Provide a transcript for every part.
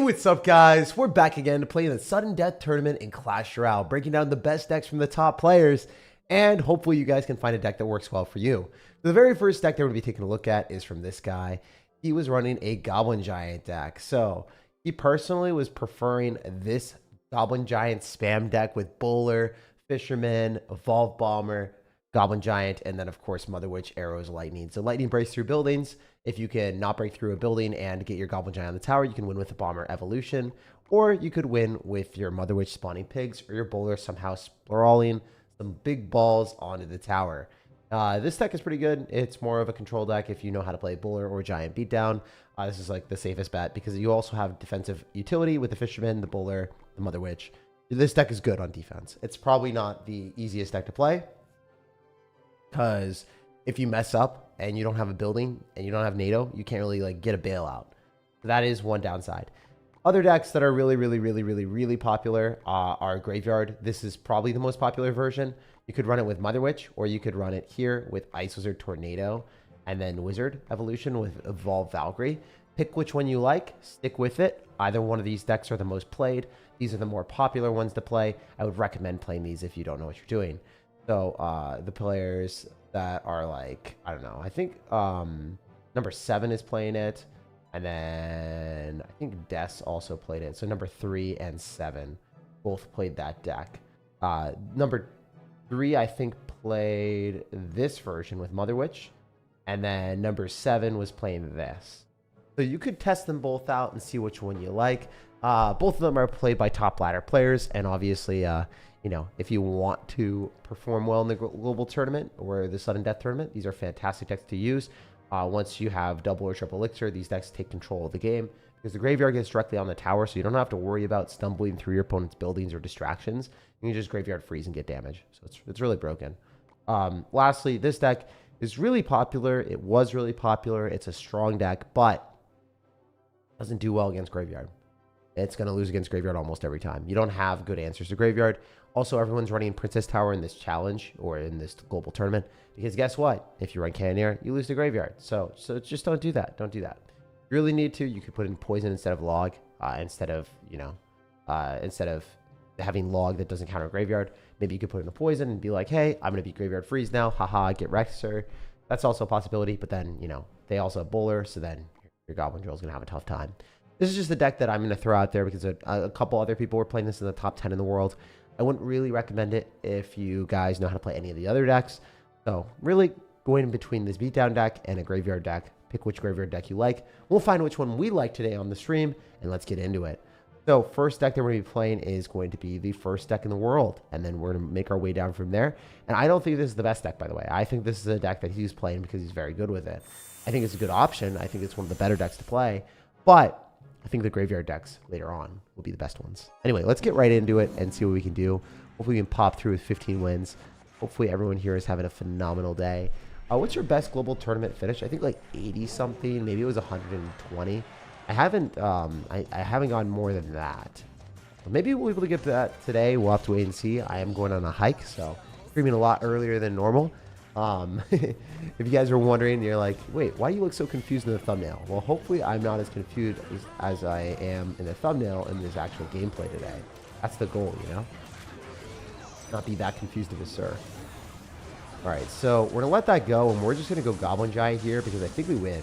What's up, guys? We're back again to play in the sudden death tournament in Clash Royale, breaking down the best decks from the top players, and hopefully you guys can find a deck that works well for you. The very first deck that we're going to be taking a look at is from this guy. He was running a Goblin Giant deck, so he personally was preferring this Goblin Giant spam deck with Bowler, Fisherman, Evolved Bomber, Goblin Giant, and then of course Mother Witch, Arrows, Lightning. So Lightning breaks through buildings. If you can not break through a building and get your Goblin Giant on the tower, you can win with the Bomber Evolution, or you could win with your Mother Witch spawning pigs, or your Bowler somehow sprawling some big balls onto the tower. This deck is pretty good. It's more of a control deck if you know how to play Bowler or Giant Beatdown. This is like the safest bet because you also have defensive utility with the Fisherman, the Bowler, the Mother Witch. This deck is good on defense. It's probably not the easiest deck to play because if you mess up and you don't have a building and you don't have NATO, you can't really like get a bailout. So that is one downside. Other decks that are really popular are Graveyard. This is probably the most popular version. You could run it with Mother Witch, or you could run it here with Ice Wizard Tornado, and then Wizard Evolution with Evolved Valkyrie. Pick which one you like, stick with it. Either one of these decks are the most played. These are the more popular ones to play. I would recommend playing these if you don't know what you're doing. So the players that are like, I don't know, I think number 7 is playing it. And then I think Des also played it. So number 3 and 7 both played that deck. Number 3, I think, played this version with Mother Witch. And then number 7 was playing this. So you could test them both out and see which one you like. Both of them are played by top ladder players. And obviously, you know, if you want to perform well in the global tournament or the sudden death tournament, these are fantastic decks to use. Once you have double or triple elixir, these decks take control of the game because the graveyard gets directly on the tower, so you don't have to worry about stumbling through your opponent's buildings or distractions. You can just graveyard freeze and get damage. So it's really broken. Lastly, this deck is really popular. It was really popular. It's a strong deck, but doesn't do well against graveyard. It's going to lose against graveyard almost every time. You don't have good answers to graveyard. Also, everyone's running Princess Tower in this challenge or in this global tournament because guess what? If you run Cannoneer, you lose to graveyard. So just don't do that. Don't do that. If you really need to, you could put in poison instead of log, instead of having log that doesn't counter graveyard. Maybe you could put in a poison and be like, hey, I'm going to be graveyard freeze now. Haha, get wrecked, sir. That's also a possibility. But then, you know, they also have Bowler. So then your Goblin Drill is going to have a tough time. This is just the deck that I'm going to throw out there because a couple other people were playing this in the top 10 in the world. I wouldn't really recommend it if you guys know how to play any of the other decks. So really going in between this beatdown deck and a graveyard deck, pick which graveyard deck you like. We'll find which one we like today on the stream, and let's get into it. So first deck that we're going to be playing is going to be the first deck in the world, and then we're going to make our way down from there. And I don't think this is the best deck, by the way. I think this is a deck that he's playing because he's very good with it. I think it's a good option. I think it's one of the better decks to play, but I think the graveyard decks later on will be the best ones. Anyway, let's get right into it and see what we can do. Hopefully we can pop through with 15 wins. Hopefully everyone here is having a phenomenal day. What's your best global tournament finish? I think like 80 something. Maybe it was 120. I haven't gone more than that. But maybe we'll be able to get to that today. We'll have to wait and see. I am going on a hike, so streaming a lot earlier than normal. If you guys are wondering, you're like, wait, why do you look so confused in the thumbnail? Well, hopefully I'm not as confused as I am in the thumbnail in this actual gameplay today. That's the goal, you know? Not be that confused of a sir. Alright, so we're going to let that go, and we're just going to go Goblin Giant here because I think we win.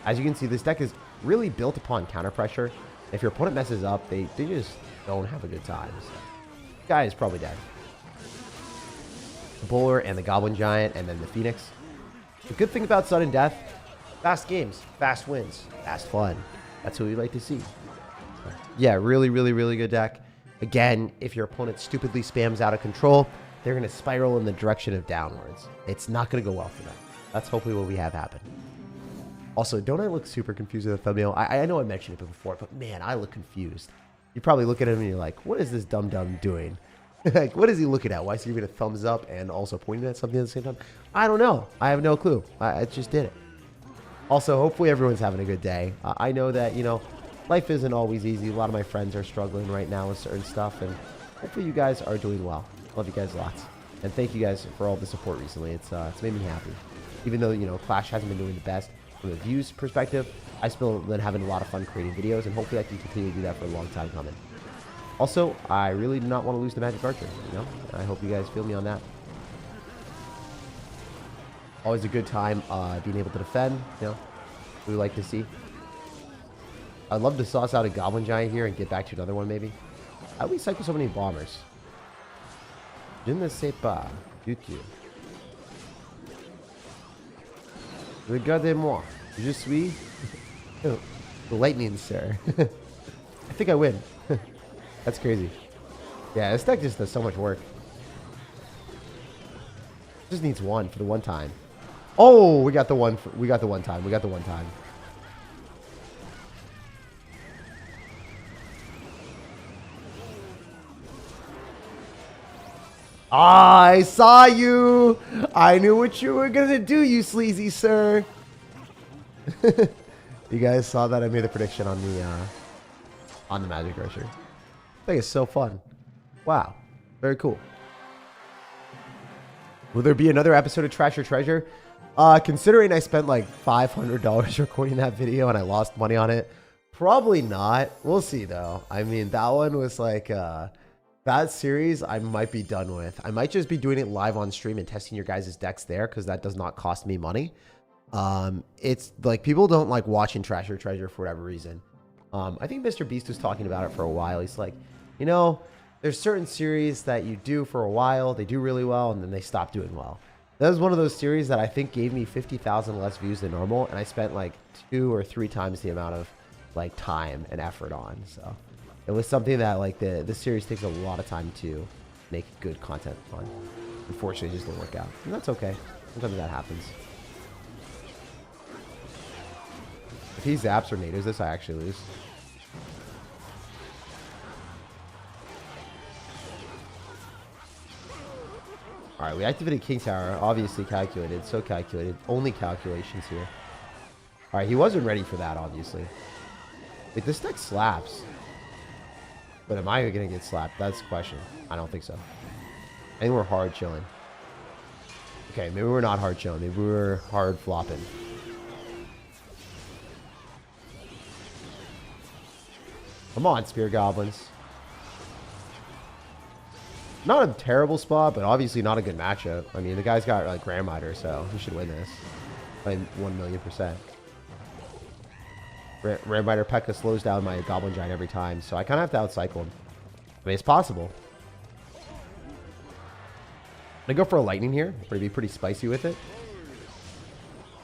As you can see, this deck is really built upon counter pressure. If your opponent messes up, they just don't have a good time. So, this guy is probably dead. The Bowler and the Goblin Giant, and then the Phoenix. The good thing about sudden death, fast games, fast wins, fast fun. That's what we like to see. Yeah, really good deck. Again, if your opponent stupidly spams out of control, they're going to spiral in the direction of downwards. It's not going to go well for them. That's hopefully what we have happen. Also, don't I look super confused in the thumbnail? I know I mentioned it before, but man, I look confused. You probably look at him and you're like, what is this dum-dum doing? Like, what is he looking at? Why is he giving a thumbs up and also pointing at something at the same time? I don't know. I have no clue. I just did it. Also, hopefully everyone's having a good day. I know that, you know, life isn't always easy. A lot of my friends are struggling right now with certain stuff, and hopefully you guys are doing well. Love you guys lots. And thank you guys for all the support recently. It's made me happy. Even though, you know, Clash hasn't been doing the best, from a views perspective. I still been having a lot of fun creating videos, and hopefully I can continue to do that for a long time coming. Also, I really do not want to lose the Magic Archer, you know? I hope you guys feel me on that. Always a good time being able to defend, you know? We like to see. I'd love to sauce out a Goblin Giant here and get back to another one, maybe. How do we cycle so many bombers? Je ne sais pas du tout. Regardez-moi. Je suis... the lightning, sir. I think I win. That's crazy. Yeah, this deck just does so much work. Just needs one for the one time. Oh, we got the one. We got the one time. We got the one time. I saw you. I knew what you were gonna do, you sleazy sir. You guys saw that I made a prediction on the Magic Archer. I think it's so fun. Wow, very cool. Will there be another episode of Trash or Treasure? Considering I spent like $500 recording that video and I lost money on it, probably not. We'll see though. I mean, that one was like that series I might be done with. I might just be doing it live on stream and testing your guys' decks there because that does not cost me money. It's like people don't like watching Trash or Treasure for whatever reason. I think Mr. Beast was talking about it for a while. He's like, you know, there's certain series that you do for a while, they do really well, and then they stop doing well. That was one of those series that I think gave me 50,000 less views than normal, and I spent like 2 or 3 times the amount of like time and effort on. So it was something that like this series takes a lot of time to make good content on. Unfortunately, it just didn't work out, and that's okay. Sometimes that happens. If he zaps or nados this, I actually lose. All right, we activated King Tower. Obviously calculated. So calculated. Only calculations here. All right, he wasn't ready for that, obviously. Wait, this deck slaps. But am I going to get slapped? That's the question. I don't think so. I think we're hard chilling. Okay, maybe we're not hard chilling. Maybe we're hard flopping. Come on, Spear Goblins. Not a terrible spot, but obviously not a good matchup. I mean, the guy's got like Grandmiter, so he should win this. By 1,000,000%. Grandmiter P.E.K.K.A slows down my Goblin Giant every time, so I kind of have to outcycle him. I mean, it's possible. I go for a Lightning here. I'm going to be pretty spicy with it.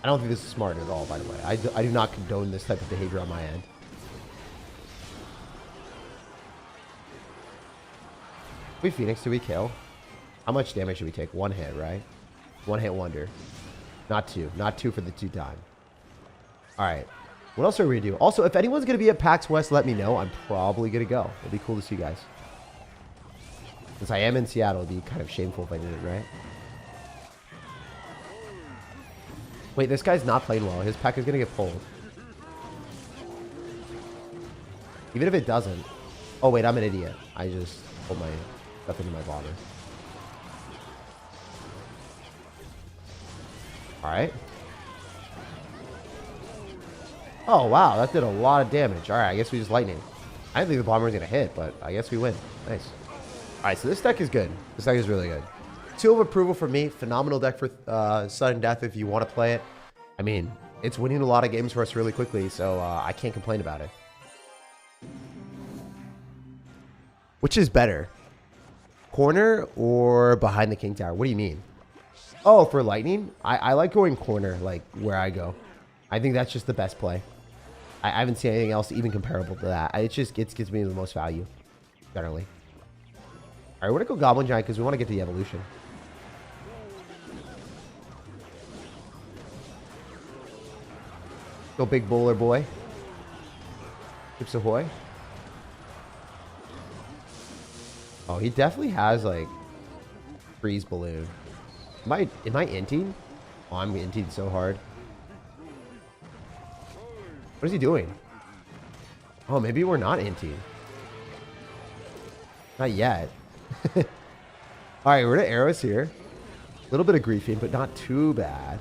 I don't think this is smart at all, by the way. I do not condone this type of behavior on my end. We Phoenix, do we kill? How much damage should we take? 1 hit, right? 1 hit wonder. Not 2. Not 2 for the 2 time. Alright. What else are we going to do? Also, if anyone's going to be at PAX West, let me know. I'm probably going to go. It'll be cool to see you guys. Since I am in Seattle, it'd be kind of shameful if I did it, right? Wait, this guy's not playing well. His pack is going to get pulled. Even if it doesn't. Oh, wait, I'm an idiot. I just pulled my stuff into my bother. Alright. Oh, wow. That did a lot of damage. Alright, I guess we just lightning. I didn't think the bomber was going to hit, but I guess we win. Nice. Alright, so this deck is good. This deck is really good. 2 of approval for me. Phenomenal deck for Sudden Death if you want to play it. I mean, it's winning a lot of games for us really quickly, so I can't complain about it. Which is better? Corner or behind the King Tower? What do you mean? Oh, for Lightning? I like going corner, like where I go. I think that's just the best play. I haven't seen anything else even comparable to that. It just gives me the most value, generally. Alright, we're going to go Goblin Giant because we want to get to the evolution. Go big bowler boy. Chips ahoy. Oh, he definitely has like freeze balloon. Am I inting? Oh, I'm inting so hard. What is he doing? Oh, maybe we're not inting. Not yet. Alright, we're to arrows here. A little bit of griefing, but not too bad.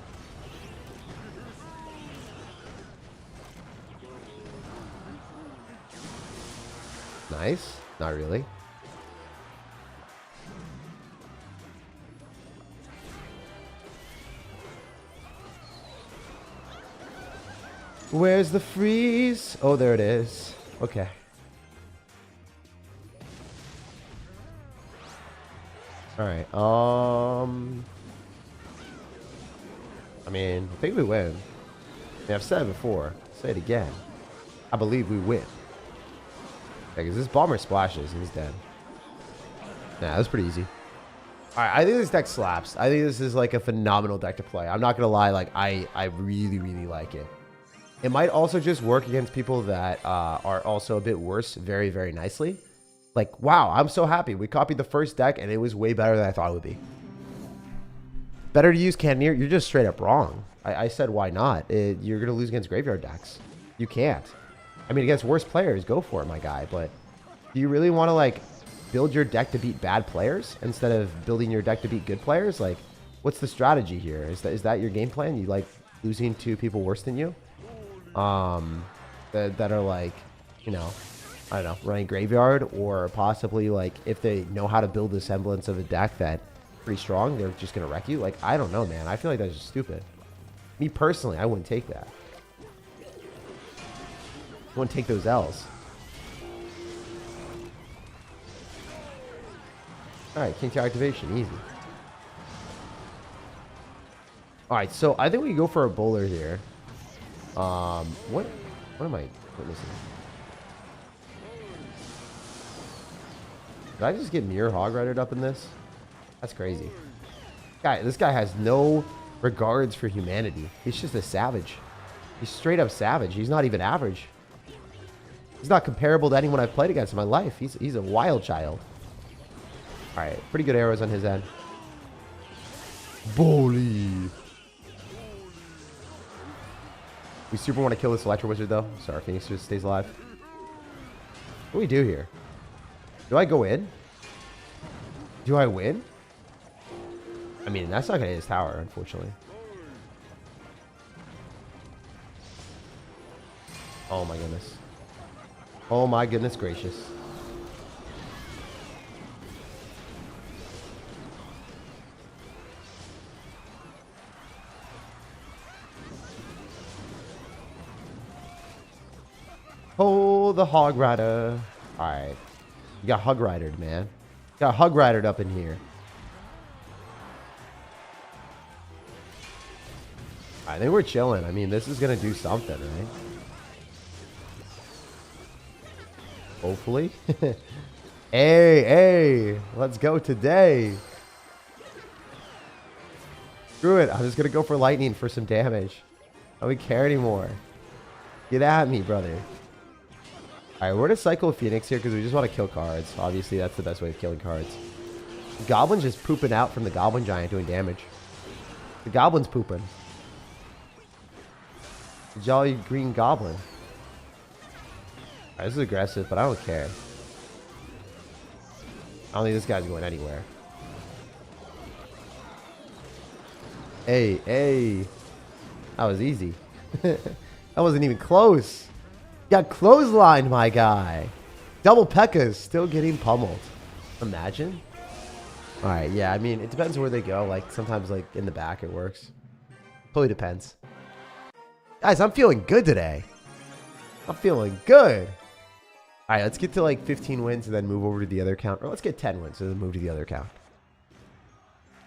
Nice. Not really. Where's the freeze? Oh, there it is. Okay. Alright, I mean, I think we win. I've said it before. I'll say it again. I believe we win. Because this bomber splashes and he's dead. Nah, that's pretty easy. Alright, I think this deck slaps. I think this is like a phenomenal deck to play. I'm not gonna lie, like I really, really like it. It might also just work against people that are also a bit worse very, very nicely. Like, wow, I'm so happy. We copied the first deck, and it was way better than I thought it would be. Better to use Cannoneer? You're just straight up wrong. I said, why not? You're going to lose against graveyard decks. You can't. I mean, against worse players, go for it, my guy. But do you really want to, like, build your deck to beat bad players instead of building your deck to beat good players? Like, what's the strategy here? Is that your game plan? You like losing to people worse than you? That are like, you know, I don't know, running graveyard, or possibly like if they know how to build a semblance of a deck that's pretty strong, they're just gonna wreck you. Like, I don't know, man. I feel like that's just stupid. Me personally, I wouldn't take that. I wouldn't take those L's. Alright, King 2 activation, easy. Alright, so I think we go for a bowler here. What am I witnessing? Did I just get Mirror Hog Ridered up in this? That's crazy. This guy has no regards for humanity. He's just a savage. He's straight up savage. He's not even average. He's not comparable to anyone I've played against in my life. He's a wild child. Alright, pretty good arrows on his end. Bully. We super want to kill this Electro Wizard, though. Sorry, Phoenix just stays alive. What do we do here? Do I go in? Do I win? I mean, that's not going to hit his tower, unfortunately. Oh, my goodness. Oh, my goodness gracious. Oh, the Hog Rider. Alright. You got Hug Ridered, man. You got Hug Ridered up in here. I think we're chilling. I mean, this is going to do something, right? Hopefully. Hey, let's go today. Screw it. I'm just going to go for lightning for some damage. I don't care anymore. Get at me, brother. Alright, we're going to cycle Phoenix here because we just want to kill cards. Obviously, that's the best way of killing cards. The Goblin's just pooping out from the Goblin Giant doing damage. The Goblin's pooping. The Jolly Green Goblin. Alright, this is aggressive, but I don't care. I don't think this guy's going anywhere. Hey. That was easy. That wasn't even close. Got clotheslined, my guy. Double P.E.K.K.A.'s still getting pummeled. Imagine. Alright, yeah, I mean, it depends where they go. Like, sometimes, like, in the back it works. Totally depends. Guys, I'm feeling good today. I'm feeling good. Alright, let's get to, like, 15 wins and then move over to the other account. Or let's get 10 wins and then move to the other account.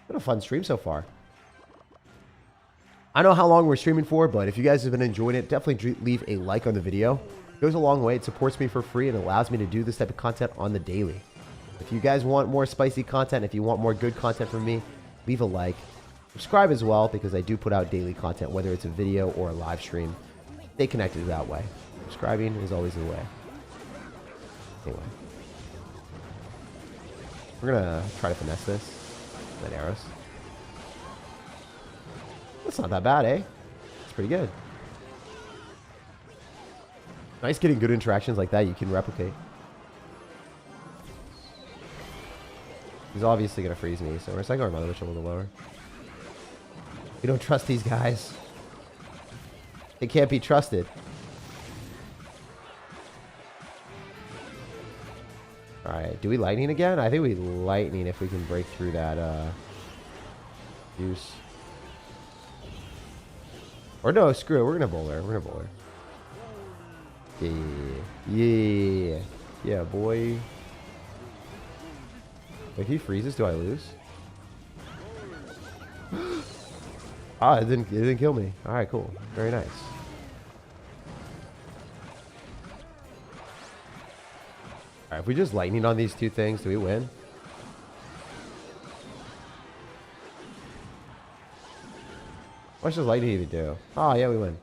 Been a fun stream so far. I don't know how long we're streaming for, but if you guys have been enjoying it, definitely leave a like on the video. It goes a long way. It supports me for free and allows me to do this type of content on the daily. If you guys want more spicy content, if you want more good content from me, leave a like. Subscribe as well, because I do put out daily content, whether it's a video or a live stream. Stay connected that way. Subscribing is always the way. Anyway. We're going to try to finesse this. That arrows. That's not that bad, eh? It's pretty good. Nice getting good interactions like that you can replicate. He's obviously going to freeze me, so we're cycling our Mother Witch a little lower. We don't trust these guys. They can't be trusted. Alright, do we lightning again? I think we lightning if we can break through that juice. Or no, screw it. We're gonna bowler. We're gonna bowler. Yeah. Yeah, boy. If he freezes, do I lose? Ah, it didn't kill me. Alright, cool. Very nice. Alright, if we just lightning on these two things, do we win? What does lightning even do? Oh, yeah, we win.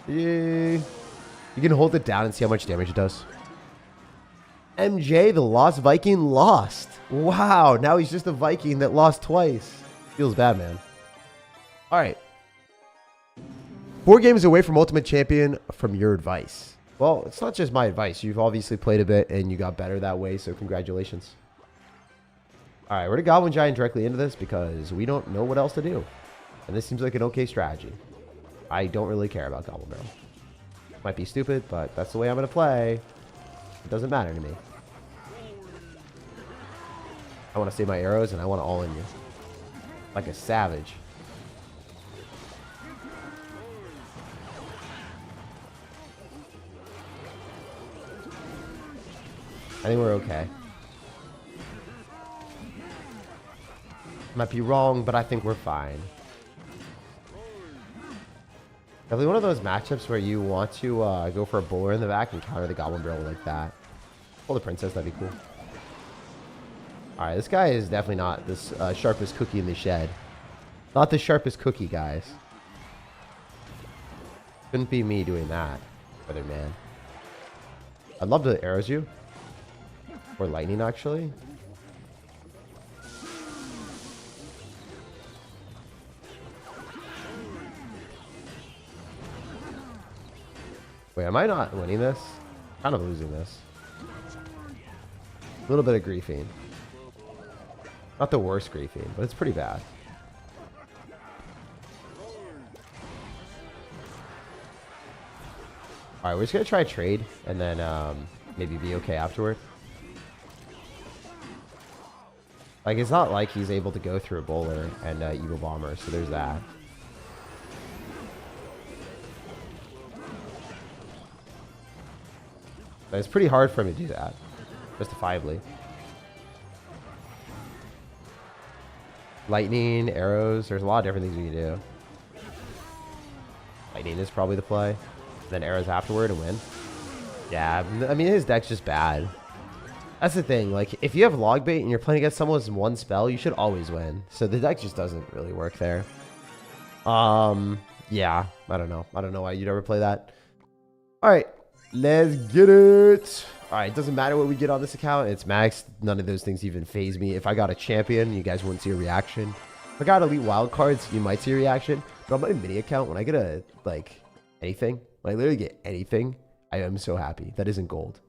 Yeah. You can hold it down and see how much damage it does. MJ, the Lost Viking, lost. Wow, now he's just a Viking that lost twice. Feels bad, man. Alright. 4 games away from Ultimate Champion from your advice. Well, it's not just my advice. You've obviously played a bit and you got better that way, so congratulations. Alright, we're to Goblin Giant directly into this because we don't know what else to do. And this seems like an okay strategy. I don't really care about Goblin Barrel. Might be stupid, but that's the way I'm going to play. It doesn't matter to me. I want to save my arrows and I want to all in you. Like a savage. I think we're okay. Might be wrong, but I think we're fine. Definitely one of those matchups where you want to go for a bowler in the back and counter the Goblin Barrel like that. Pull the princess, that'd be cool. Alright, this guy is definitely not this sharpest cookie in the shed. Not the sharpest cookie, guys. Couldn't be me doing that, brother man. I'd love to arrows you. Or lightning, actually. Wait, am I not winning this? Kind of losing this. A little bit of griefing. Not the worst griefing, but it's pretty bad. Alright, we're just going to try trade and then maybe be okay afterward. Like, it's not like he's able to go through a bowler and Eagle Bomber, so there's that. But it's pretty hard for him to do that, justifiably. Lightning, arrows, there's a lot of different things we can do. Lightning is probably the play. Then arrows afterward and win. Yeah, I mean, his deck's just bad. That's the thing, like, if you have log bait and you're playing against someone with one spell, you should always win. So the deck just doesn't really work there. Yeah, I don't know. I don't know why you'd ever play that. Alright, let's get it. Alright, it doesn't matter what we get on this account. It's maxed. None of those things even phase me. If I got a champion, you guys wouldn't see a reaction. If I got elite wild cards, you might see a reaction. But on my mini account, when I get a, like, anything, when I literally get anything, I am so happy. That isn't gold.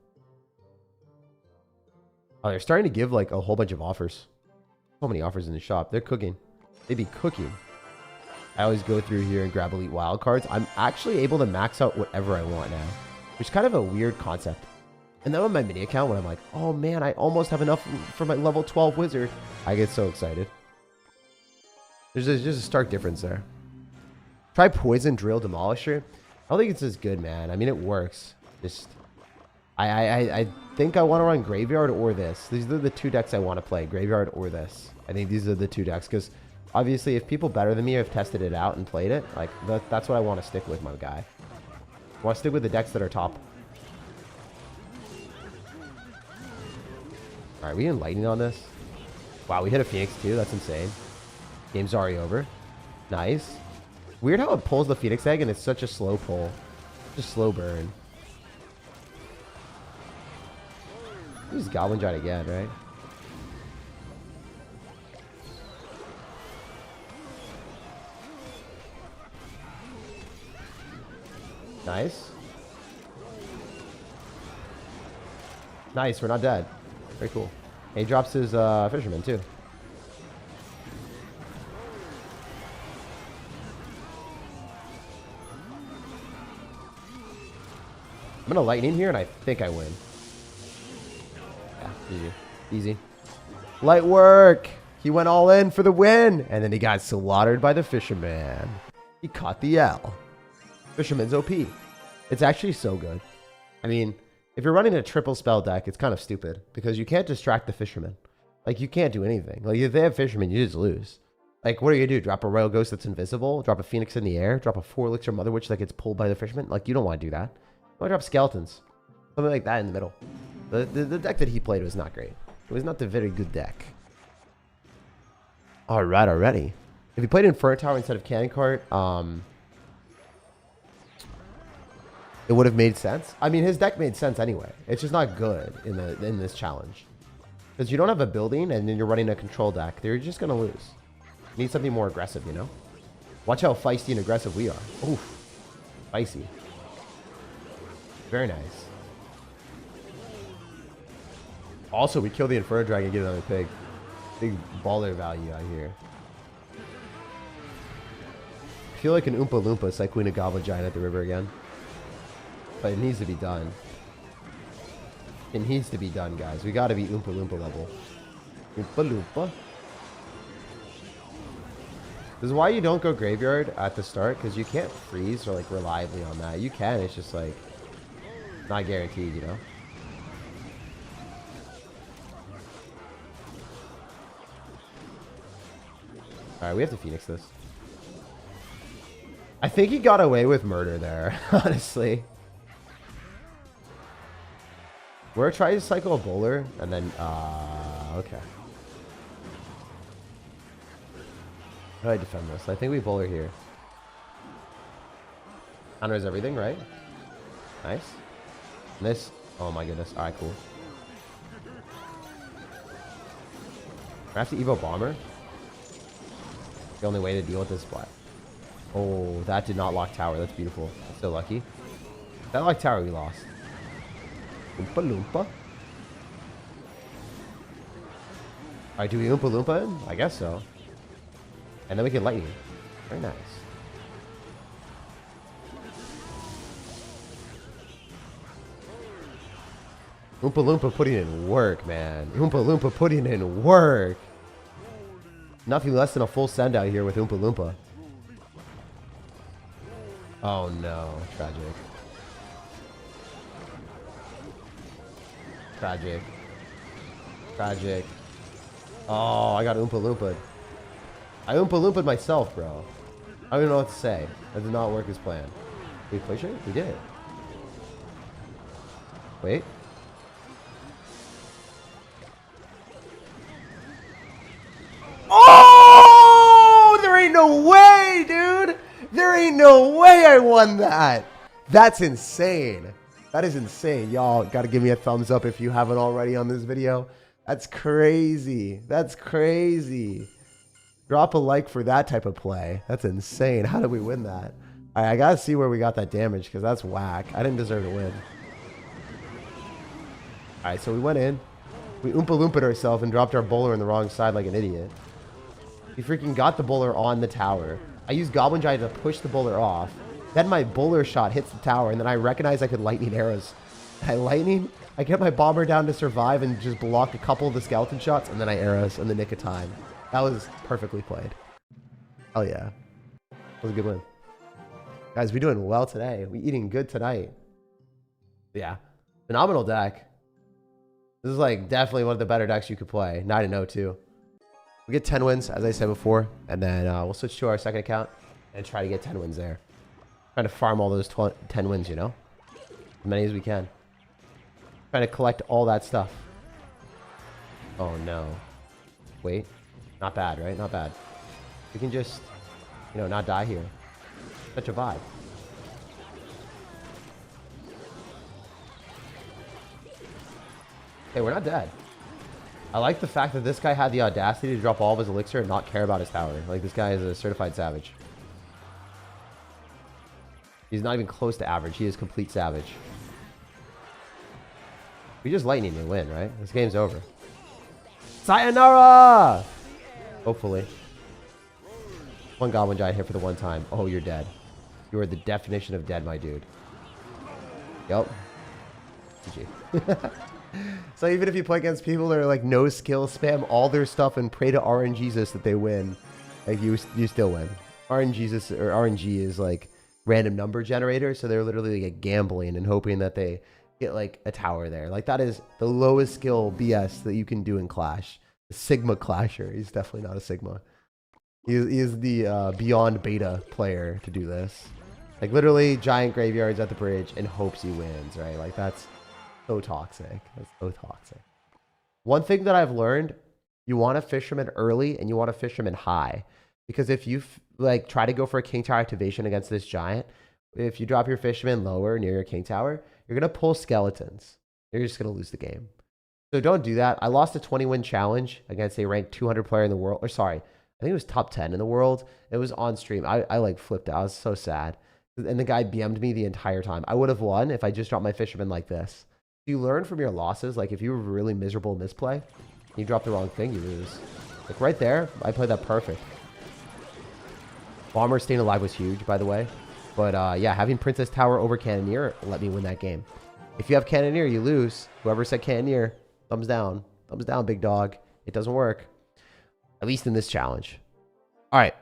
Oh, they're starting to give like a whole bunch of offers. So many offers in the shop. They're cooking. They be cooking. I always go through here and grab elite wild cards. I'm actually able to max out whatever I want now, which is kind of a weird concept. And then on my mini account, when I'm like, oh man, I almost have enough for my level 12 wizard, I get so excited. There's just a stark difference there. Try Poison Drill Demolisher. I don't think it's as good, man. I mean, it works. Just, I think I want to run Graveyard or this. These are the two decks I want to play, Graveyard or this. I think these are the two decks, because obviously if people better than me have tested it out and played it, like that's what I want to stick with, my guy. I want to stick with the decks that are top. Alright, we Lightning on this. Wow, we hit a Phoenix too. That's insane. Game's already over. Nice. Weird how it pulls the Phoenix Egg and it's such a slow pull. Just slow burn. Use Goblin Giant again, right? Nice. Nice, we're not dead. Very cool. He drops his Fisherman too. I'm gonna Lightning here and I think I win. GG. Easy. Light work. He went all in for the win. And then he got slaughtered by the fisherman. He caught the L. Fisherman's OP. It's actually so good. I mean, if you're running a triple spell deck, it's kind of stupid. Because you can't distract the fisherman. Like, you can't do anything. Like, if they have fishermen, you just lose. Like, what are you going to do? Drop a Royal Ghost that's invisible? Drop a Phoenix in the air? Drop a 4 Elixir Mother Witch that gets pulled by the fisherman? Like, you don't want to do that. You want to drop Skeletons. Something like that in the middle. The deck that he played was not great. It was not a very good deck. Alright, already. If he played Inferno Tower instead of Cannon Cart, it would have made sense. I mean, his deck made sense anyway. It's just not good in this challenge. Because you don't have a building, and then you're running a control deck. You're just going to lose. You need something more aggressive, you know? Watch how feisty and aggressive we are. Oof. Spicy. Very nice. Also, we kill the Inferno Dragon and get another pig. Big baller value out here. I feel like an Oompa Loompa cycling a Goblin Giant at the river again. But it needs to be done. It needs to be done, guys. We got to be Oompa Loompa level. Oompa Loompa. This is why you don't go graveyard at the start, because you can't freeze or like reliably on that. You can, it's just like not guaranteed, you know? Alright, we have to Phoenix this. I think he got away with murder there, honestly. We're trying to cycle a bowler, and then, okay. How do I defend this? I think we bowler here. Counters everything, right? Nice. And this, oh my goodness. Alright, cool. I have to Evo Bomber. The only way to deal with this splat. Oh, that did not lock tower. That's beautiful. That's so lucky. That locked tower, we lost. Oompa Loompa. Alright, do we Oompa Loompa him? I guess so. And then we can lightning. Very nice. Oompa Loompa putting in work, man. Oompa Loompa putting in work. Nothing less than a full send out here with Oompa Loompa. Oh no. Tragic. Tragic. Tragic. Oh, I got Oompa Loompa. I Oompa Loompa myself, bro. I don't even know what to say. That did not work as planned. Did we push it? We did. Wait. Oh! There ain't no way, dude! There ain't no way I won that! That's insane. That is insane. Y'all gotta give me a thumbs up if you haven't already on this video. That's crazy. That's crazy. Drop a like for that type of play. That's insane. How did we win that? I gotta see where we got that damage, because that's whack. I didn't deserve to win. Alright, so we went in. We Oompa Loompa ourselves and dropped our bowler on the wrong side like an idiot. He freaking got the bowler on the tower. I used Goblin Giant to push the bowler off. Then my bowler shot hits the tower, and then I recognized I could lightning arrows. I lightning, I get my bomber down to survive and just block a couple of the skeleton shots, and then I arrows in the nick of time. That was perfectly played. Hell yeah. That was a good win. Guys, we're doing well today. We eating good tonight. Yeah. Phenomenal deck. This is like definitely one of the better decks you could play. 9-0 too. We get 10 wins, as I said before, and then we'll switch to our second account and try to get 10 wins there. Trying to farm all those 10 wins, you know? As many as we can. Trying to collect all that stuff. Oh no. Wait. Not bad, right? Not bad. We can just, you know, not die here. Such a vibe. Hey, we're not dead. I like the fact that this guy had the audacity to drop all of his elixir and not care about his tower. Like, this guy is a certified savage. He's not even close to average. He is complete savage. We just lightning and win, right? This game's over. Sayonara! Hopefully. One Goblin Giant hit for the one time. Oh, you're dead. You are the definition of dead, my dude. Yup. GG. So even if you play against people that are like no skill, spam all their stuff and pray to RNGesus that they win, like you still win. RNGesus or RNG is like random number generator, so they're literally like gambling and hoping that they get like a tower there. Like that is the lowest skill BS that you can do in Clash. Sigma Clasher. He's definitely not a Sigma. He is the beyond beta player to do this. Like literally giant graveyards at the bridge and hopes he wins, right? Like that's so toxic. That's so toxic. One thing that I've learned, you want to fisherman early and you want to fisherman high. Because if you like try to go for a king tower activation against this giant, if you drop your fisherman lower near your king tower, you're going to pull skeletons. You're just going to lose the game. So don't do that. I lost a 20-win challenge against a ranked 200 player in the world. Or sorry, I think it was top 10 in the world. It was on stream. I like flipped out. I was so sad. And the guy BM'd me the entire time. I would have won if I just dropped my fisherman like this. You learn from your losses. Like if you were really miserable misplay, you drop the wrong thing, you lose. Like right there, I played that perfect. Bomber staying alive was huge, by the way. But yeah, having Princess Tower over Cannoneer let me win that game. If you have Cannoneer, you lose. Whoever said Cannoneer, thumbs down. Thumbs down, big dog. It doesn't work. At least in this challenge. All right.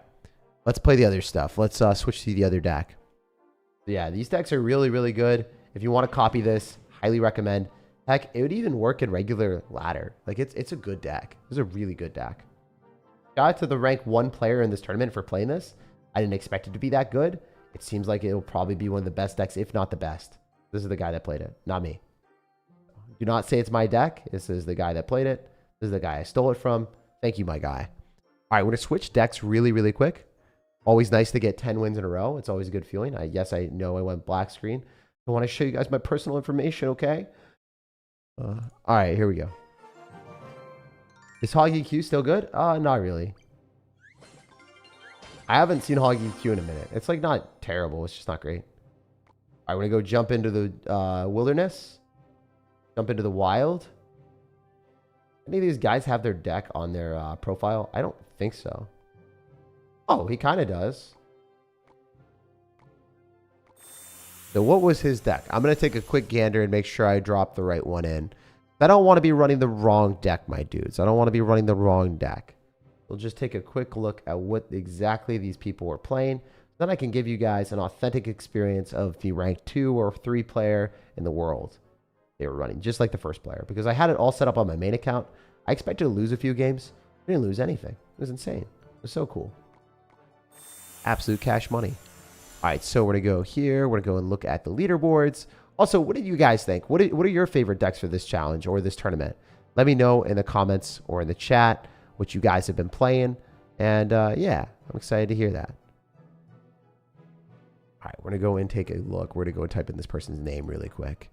Let's play the other stuff. Let's switch to the other deck. Yeah, these decks are really, really good. If you want to copy this, highly recommend. Heck, it would even work in regular ladder. Like, it's a good deck. It's a really good deck. Shout out to the rank 1 player in this tournament for playing this. I didn't expect it to be that good. It seems like it'll probably be one of the best decks, if not the best. This is the guy that played it, not me. Do not say it's my deck. This is the guy that played it. This is the guy I stole it from. Thank you, my guy. All right, we're going to switch decks really, really quick. Always nice to get 10 wins in a row. It's always a good feeling. Yes, I know I went black screen. I want to show you guys my personal information, okay? All right, here we go. Is Hoggy Q still good? Not really. I haven't seen Hoggy Q in a minute. It's like not terrible. It's just not great. All right, we're going to go jump into the wilderness. Jump into the wild. Any of these guys have their deck on their profile? I don't think so. Oh, he kind of does. So what was his deck? I'm going to take a quick gander and make sure I drop the right one in. I don't want to be running the wrong deck, my dudes. I don't want to be running the wrong deck. We'll just take a quick look at what exactly these people were playing. Then I can give you guys an authentic experience of the rank 2 or 3 player in the world they were running, just like the first player. Because I had it all set up on my main account. I expected to lose a few games. I didn't lose anything. It was insane. It was so cool. Absolute cash money. All right, so we're going to go here. We're going to go and look at the leaderboards. Also, what did you guys think? What are your favorite decks for this challenge or this tournament? Let me know in the comments or in the chat what you guys have been playing. And yeah, I'm excited to hear that. All right, we're going to go and take a look. We're going to go and type in this person's name really quick.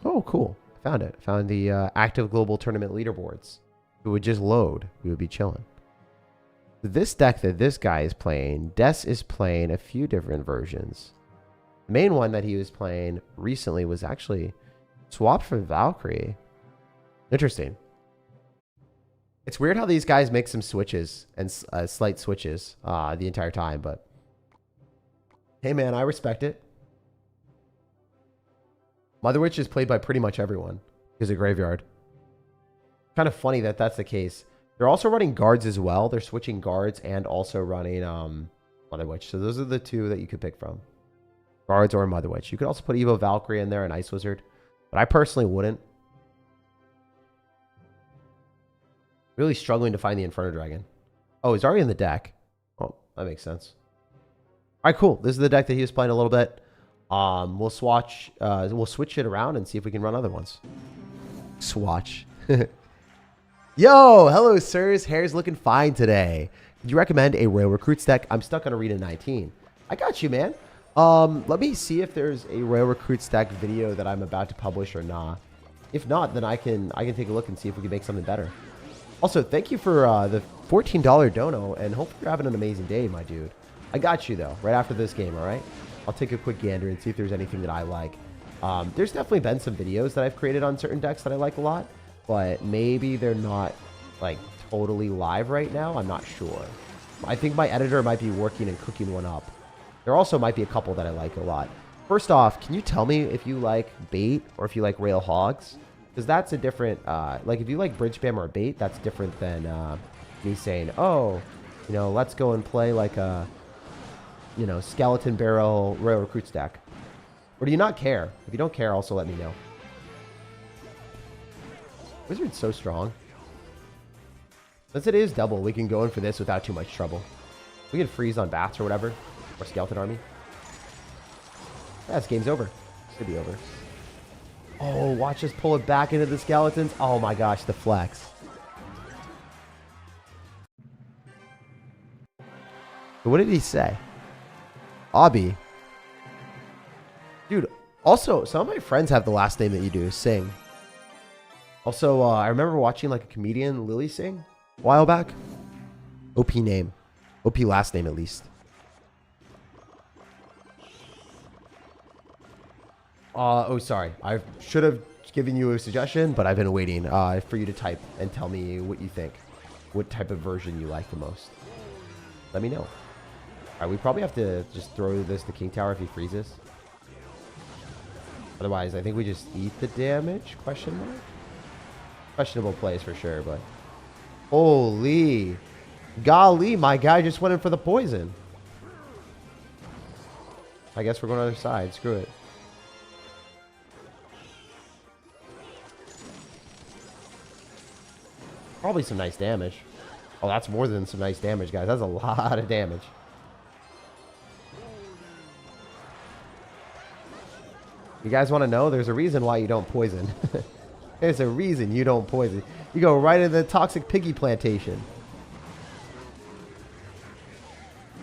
Oh, cool. Found it. Found the active global tournament leaderboards. It would just load. We would be chilling. This deck that this guy is playing, Des is playing a few different versions. The main one that he was playing recently was actually swapped for Valkyrie. Interesting. It's weird how these guys make some switches and slight switches the entire time, but hey man, I respect it. Mother Witch is played by pretty much everyone because of Graveyard. Kind of funny that that's the case. They're also running guards as well. They're switching guards and also running Mother Witch. So those are the two that you could pick from. Guards or Mother Witch. You could also put Evo Valkyrie in there and Ice Wizard. But I personally wouldn't. Really struggling to find the Inferno Dragon. Oh, he's already in the deck. Oh, that makes sense. All right, cool. This is the deck that he was playing a little bit. We'll switch it around and see if we can run other ones. Swatch. Yo, hello, sirs. Hair's looking fine today. Did you recommend a Royal Recruits deck? I'm stuck on Arena 19. I got you, man. Let me see if there's a Royal Recruits deck video that I'm about to publish or not. If not, then I can take a look and see if we can make something better. Also, thank you for the $14 dono, and hope you're having an amazing day, my dude. I got you, though, right after this game, all right? I'll take a quick gander and see if there's anything that I like. There's definitely been some videos that I've created on certain decks that I like a lot, but maybe they're not, like, totally live right now. I'm not sure. I think my editor might be working and cooking one up. There also might be a couple that I like a lot. First off, can you tell me if you like bait or if you like Royale Hogs? Because that's a different, like if you like bridge spam or bait, that's different than me saying, oh, you know, let's go and play like a, you know, skeleton barrel Royal Recruit stack. Or do you not care? If you don't care, also let me know. Wizard's so strong. Since it is double, we can go in for this without too much trouble. We can freeze on bats or whatever. Or skeleton army. Yeah, this game's over. Should be over. Oh, watch us pull it back into the skeletons. Oh my gosh, the flex. What did he say? Obby. Dude, also, some of my friends have the last name that you do, Sing. Also, I remember watching like a comedian, Lily, sing a while back. OP name. OP last name, at least. Oh, sorry. I should have given you a suggestion, but I've been waiting for you to type and tell me what you think. What type of version you like the most. Let me know. All right, we probably have to just throw this to King Tower if he freezes. Otherwise, I think we just eat the damage, question mark? Questionable plays for sure, but... Holy... Golly, my guy just went in for the poison. I guess we're going to the other side. Screw it. Probably some nice damage. Oh, that's more than some nice damage, guys. That's a lot of damage. You guys want to know? There's a reason why you don't poison. There's a reason you don't poison. You go right into the toxic piggy plantation.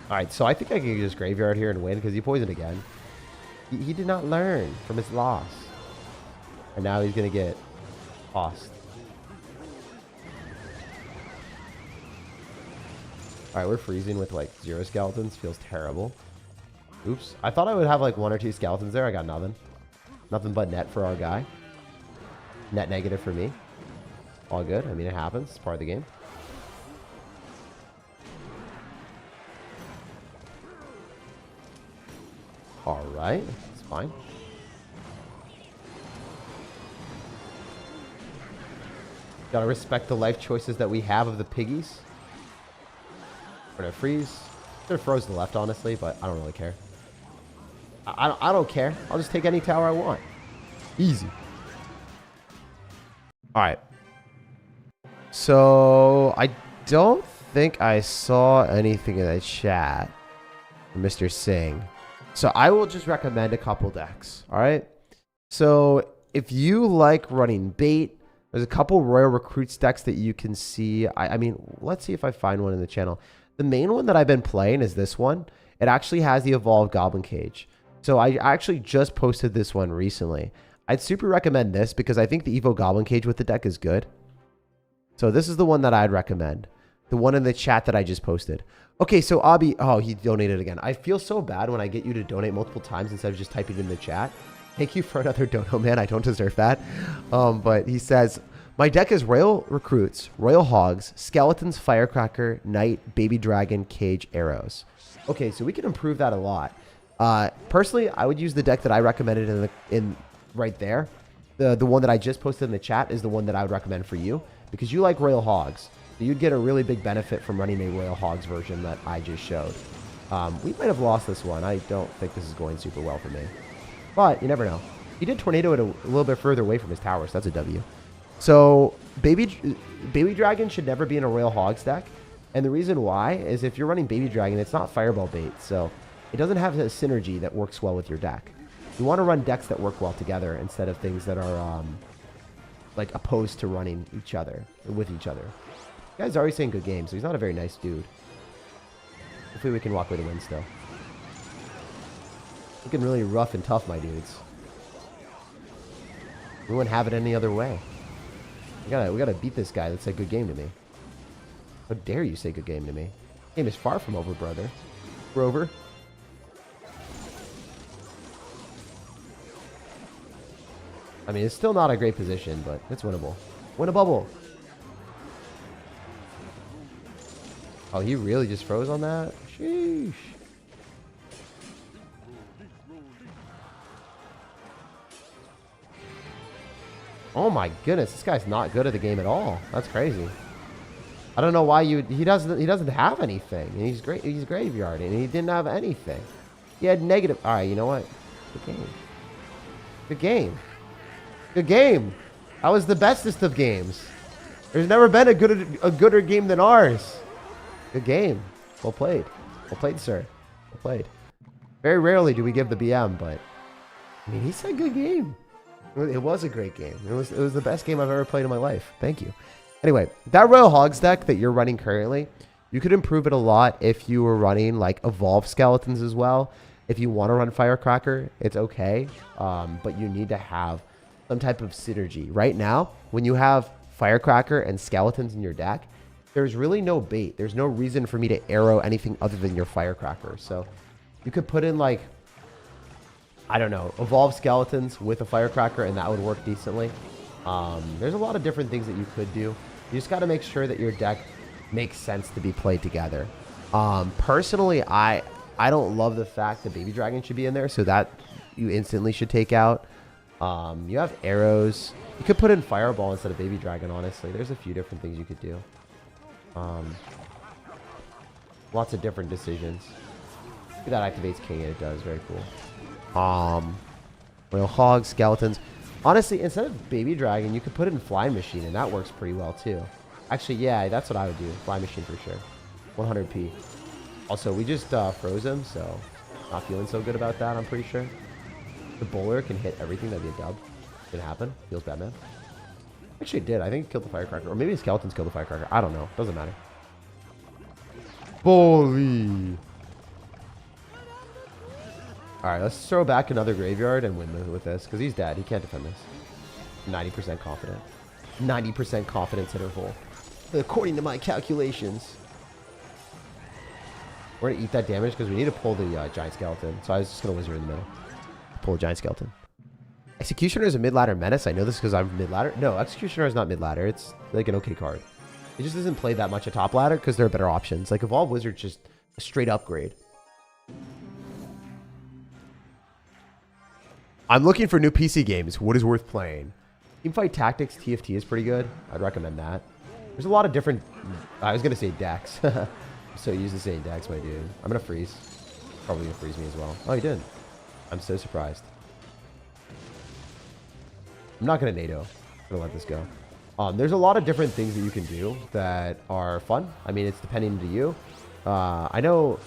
Alright, so I think I can just graveyard here and win because he poisoned again. He did not learn from his loss. And now he's going to get lost. Alright, we're freezing with like 0 skeletons. Feels terrible. Oops. I thought I would have like 1 or 2 skeletons there. I got nothing. Nothing but net for our guy. Net negative for me. All good. I mean, it happens. It's part of the game. Alright. It's fine. Gotta respect the life choices that we have of the piggies. We're gonna freeze. Should have froze to the left, honestly, but I don't really care. I don't care. I'll just take any tower I want. Easy. Alright. So, I don't think I saw anything in the chat from Mr. Singh. So, I will just recommend a couple decks. Alright? So, if you like running bait, there's a couple Royal Recruits decks that you can see. I mean, let's see if I find one in the channel. The main one that I've been playing is this one. It actually has the Evolved Goblin Cage. So I actually just posted this one recently. I'd super recommend this because I think the Evo Goblin Cage with the deck is good. So this is the one that I'd recommend. The one in the chat that I just posted. Okay, so Abby, oh, he donated again. I feel so bad when I get you to donate multiple times instead of just typing in the chat. Thank you for another dono, man. I don't deserve that. But he says, my deck is Royal Recruits, Royal Hogs, Skeletons, Firecracker, Knight, Baby Dragon, Cage, Arrows. Okay, so we can improve that a lot. Personally, I would use the deck that I recommended in right there. The one that I just posted in the chat is the one that I would recommend for you because you like Royal Hogs. So you'd get a really big benefit from running a Royal Hogs version that I just showed. We might have lost this one. I don't think this is going super well for me. But you never know. He did tornado it a little bit further away from his tower, so that's a W. So Baby Dragon should never be in a Royal Hogs deck. And the reason why is if you're running Baby Dragon, it's not Fireball bait. So it doesn't have a synergy that works well with your deck. You want to run decks that work well together instead of things that are like opposed to running each other with each other. The guy's already saying good game, so he's not a very nice dude. Hopefully we can walk away to win still. Looking really rough and tough, my dudes. We wouldn't have it any other way. We gotta beat this guy that said good game to me. How dare you say good game to me? Game is far from over, brother. We're over. I mean, it's still not a great position, but it's winnable. Win a bubble. Oh, he really just froze on that? Sheesh. Oh my goodness, this guy's not good at the game at all. That's crazy. I don't know why he doesn't have anything. And he's great. He's graveyard, and he didn't have anything. He had negative. All right, you know what? Good game. Good game. Good game. That was the bestest of games. There's never been a gooder game than ours. Good game. Well played. Well played, sir. Well played. Very rarely do we give the BM, but I mean, he said good game. It was a great game. It was the best game I've ever played in my life. Thank you. Anyway, that Royal Hogs deck that you're running currently, you could improve it a lot if you were running like Evolved Skeletons as well. If you want to run Firecracker, it's okay, but you need to have some type of synergy. Right now, when you have Firecracker and Skeletons in your deck, there's really no bait. There's no reason for me to arrow anything other than your Firecracker. So you could put in like, I don't know, Evolved Skeletons with a Firecracker, and that would work decently. There's a lot of different things that you could do. You just got to make sure that your deck makes sense to be played together. Personally, I don't love the fact that Baby Dragon should be in there, so that you instantly should take out. You have arrows. You could put in Fireball instead of Baby Dragon, honestly. There's a few different things you could do. Lots of different decisions. That activates King, and it does. Very cool. Royal Hogs, Skeletons. Honestly, instead of Baby Dragon, you could put it in Flying Machine, and that works pretty well too. Actually, yeah, that's what I would do. Flying Machine for sure. 100p. Also, we just froze him, so not feeling so good about that, I'm pretty sure. The bowler can hit everything. That'd be a dub. Didn't happen. Feels bad, man. Actually, it did. I think it killed the Firecracker. Or maybe the Skeletons killed the Firecracker. I don't know. Doesn't matter. Bully. Alright, let's throw back another graveyard and win with this, because he's dead. He can't defend this. 90% confident. 90% confidence interval. According to my calculations. We're going to eat that damage because we need to pull the Giant Skeleton. So I was just going to Wizard in the middle. Pull a Giant Skeleton. Executioner is a mid-ladder menace. I know this because I'm mid-ladder. No, Executioner is not mid-ladder. It's like an okay card. It just doesn't play that much at top ladder because there are better options. Like Evolve Wizard's just a straight upgrade. I'm looking for new PC games. What is worth playing? Teamfight Tactics TFT is pretty good. I'd recommend that. There's a lot of different... I was going to say decks. So used to say decks, my dude. I'm going to freeze. Probably going to freeze me as well. Oh, he did. I'm so surprised. I'm not going to NATO. I'm going to let this go. There's a lot of different things that you can do that are fun. I mean, it's depending to you. I know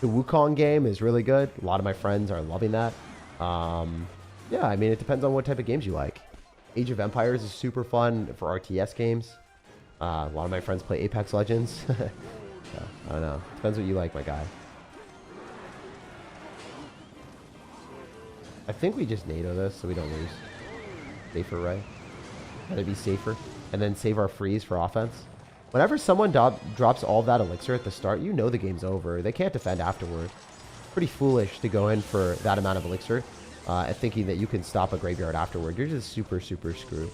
the Wukong game is really good. A lot of my friends are loving that. Yeah, I mean, it depends on what type of games you like. Age of Empires is super fun for RTS games. A lot of my friends play Apex Legends. So, I don't know. Depends what you like, my guy. I think we just NATO this so we don't lose. Safer, right? Gotta be safer. And then save our freeze for offense. Whenever someone drops all that elixir at the start, you know the game's over. They can't defend afterward. Pretty foolish to go in for that amount of elixir thinking that you can stop a graveyard afterward. You're just super, super screwed.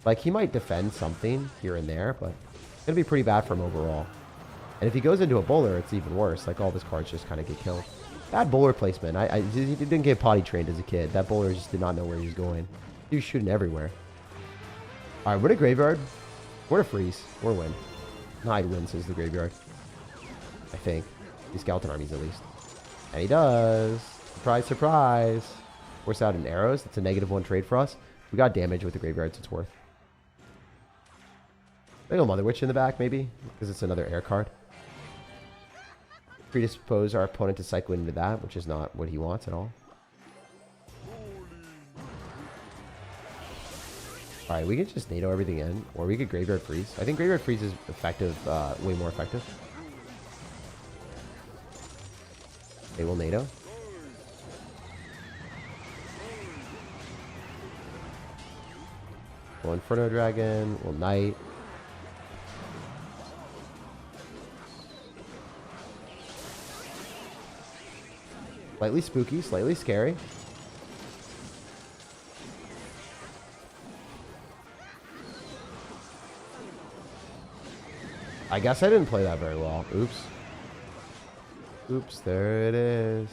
Like, he might defend something here and there, but it's going to be pretty bad for him overall. And if he goes into a bowler, it's even worse. Like, all of his cards just kind of get killed. Bad bowler placement. He didn't get potty trained as a kid. That bowler just did not know where he was going. He was shooting everywhere. All right, we're in a graveyard. We're in a freeze. We're a win. I'd win, says the graveyard. I think. The skeleton armies, at least. And he does. Surprise, surprise. Force out in arrows. That's a -1 trade for us. We got damage with the graveyard, so it's worth. Maybe a Mother Witch in the back, maybe, because it's another air card. Predispose our opponent to cycle into that, which is not what he wants at all. Alright, we can just NATO everything in, or we could Graveyard Freeze. I think Graveyard Freeze is effective, way more effective. Okay, we'll NATO. We'll Inferno Dragon, we'll Knight. Slightly spooky, slightly scary. I guess I didn't play that very well. Oops. Oops, there it is.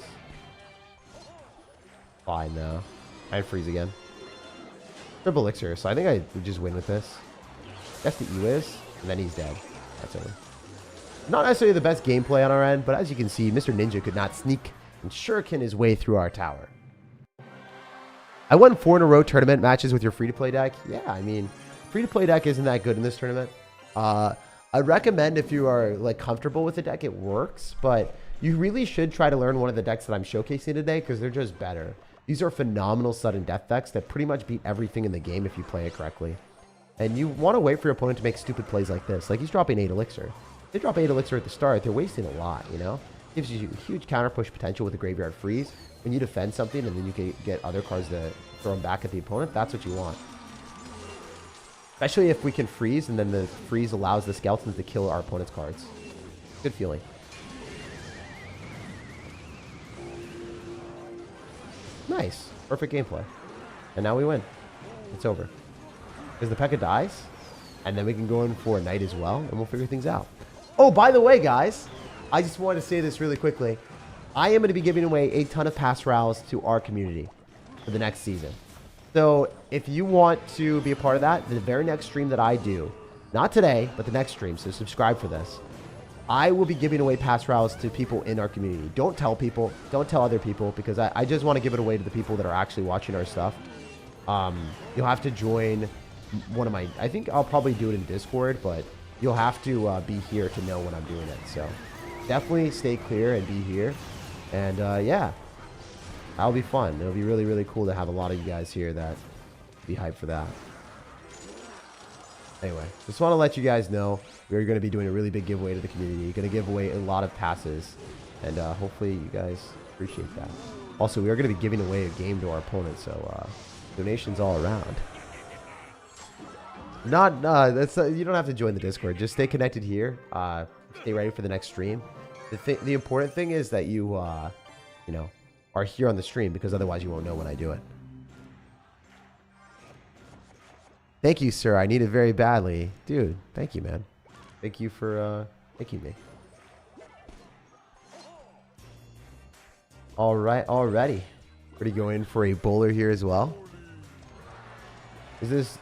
Fine, though. I'd freeze again. Triple elixir, so I think I would just win with this. That's the E-Wiz, and then he's dead. That's over. Not necessarily the best gameplay on our end, but as you can see, Mr. Ninja could not sneak and shuriken his way through our tower. I won 4 in a row tournament matches with your free-to-play deck. Yeah, I mean, free-to-play deck isn't that good in this tournament. I recommend if you are like comfortable with the deck, it works, but you really should try to learn one of the decks that I'm showcasing today because they're just better. These are phenomenal sudden death decks that pretty much beat everything in the game if you play it correctly. And you want to wait for your opponent to make stupid plays like this. Like he's dropping 8 elixir. If they drop 8 elixir at the start, they're wasting a lot, you know? Gives you huge counter push potential with the graveyard freeze. When you defend something and then you can get other cards to throw them back at the opponent, that's what you want. Especially if we can freeze and then the freeze allows the skeletons to kill our opponent's cards. Good feeling. Nice. Perfect gameplay. And now we win. It's over. Because the P.E.K.K.A dies, and then we can go in for a night as well, and we'll figure things out. Oh, by the way, guys, I just wanted to say this really quickly. I am going to be giving away a ton of pass routes to our community for the next season. So if you want to be a part of that, the very next stream that I do, not today, but the next stream, so subscribe for this, I will be giving away pass routes to people in our community. Don't tell people, don't tell other people, because I just want to give it away to the people that are actually watching our stuff. You'll have to join one of my, I think I'll probably do it in Discord, but you'll have to be here to know when I'm doing it. So definitely stay clear and be here. And yeah, that'll be fun. It'll be really, really cool to have a lot of you guys here that be hyped for that. Anyway, just want to let you guys know we're going to be doing a really big giveaway to the community. Going to give away a lot of passes, and hopefully you guys appreciate that. Also, we are going to be giving away a game to our opponent, so donations all around. That's you don't have to join the Discord. Just stay connected here. Stay ready for the next stream. The important thing is that you you know, are here on the stream, because otherwise you won't know when I do it. Thank you, sir. I need it very badly. Dude, thank you, man. Thank you for thanking me. All right, already. We're going to go in for a bowler here as well. Is this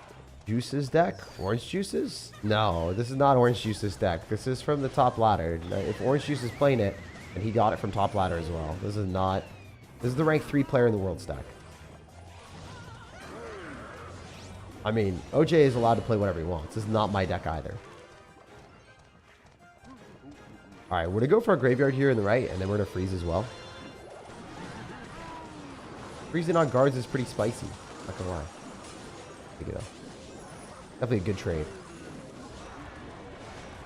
Juice's deck? Orange Juice's? No, this is not Orange Juice's deck. This is from the top ladder. If Orange Juice is playing it, and he got it from top ladder as well. This is not... This is the rank 3 player in the world stack. I mean, OJ is allowed to play whatever he wants. This is not my deck either. Alright, we're going to go for a graveyard here in the right, and then we're going to freeze as well. Freezing on guards is pretty spicy. Not going to lie. There you go. Definitely a good trade.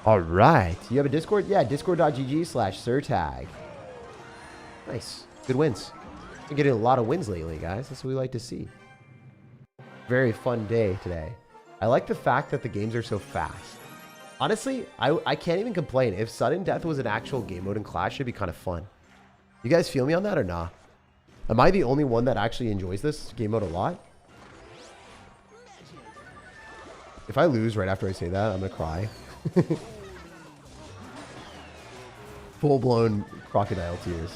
Alright. You have a Discord? Yeah, discord.gg/SirTag. Nice. Good wins. We're getting a lot of wins lately, guys. That's what we like to see. Very fun day today. I like the fact that the games are so fast. Honestly, I can't even complain. If sudden death was an actual game mode in Clash, it'd be kind of fun. You guys feel me on that or not? Am I the only one that actually enjoys this game mode a lot? If I lose right after I say that, I'm gonna cry. Full-blown crocodile tears.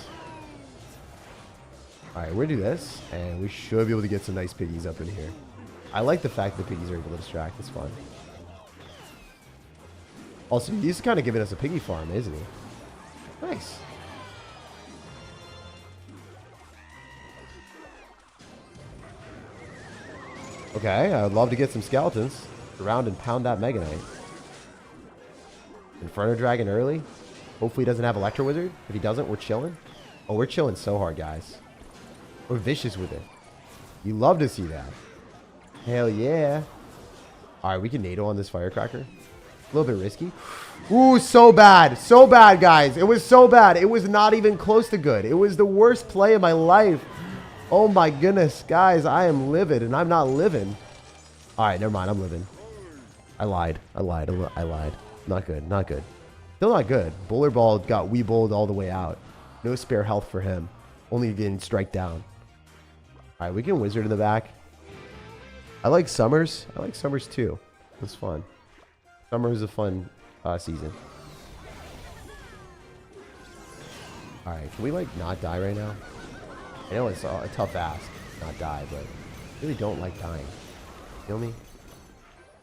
Alright, we're gonna do this, and we should be able to get some nice piggies up in here. I like the fact that piggies are able to distract. It's fun. Also, he's kind of giving us a piggy farm, isn't he? Nice. Okay, I would love to get some skeletons around and pound that Mega Knight. Inferno Dragon early. Hopefully he doesn't have Electro Wizard. If he doesn't, we're chilling. Oh, we're chilling so hard, guys. We're vicious with it. You love to see that. Hell yeah. Alright, we can NATO on this Firecracker. A little bit risky. Ooh, so bad. So bad, guys. It was so bad. It was not even close to good. It was the worst play of my life. Oh my goodness. Guys, I am livid, and I'm not living. Alright, never mind. I'm living. I lied. I lied. I lied. Not good. Not good. Still not good. Bowler Ball got wee bowled all the way out. No spare health for him. Only getting strike down. Alright, we can Wizard in the back. I like Summers. I like Summers too. It's fun. Summer is a fun season. Alright, can we like not die right now? I know it's a tough ask, not die, but I really don't like dying. Kill me.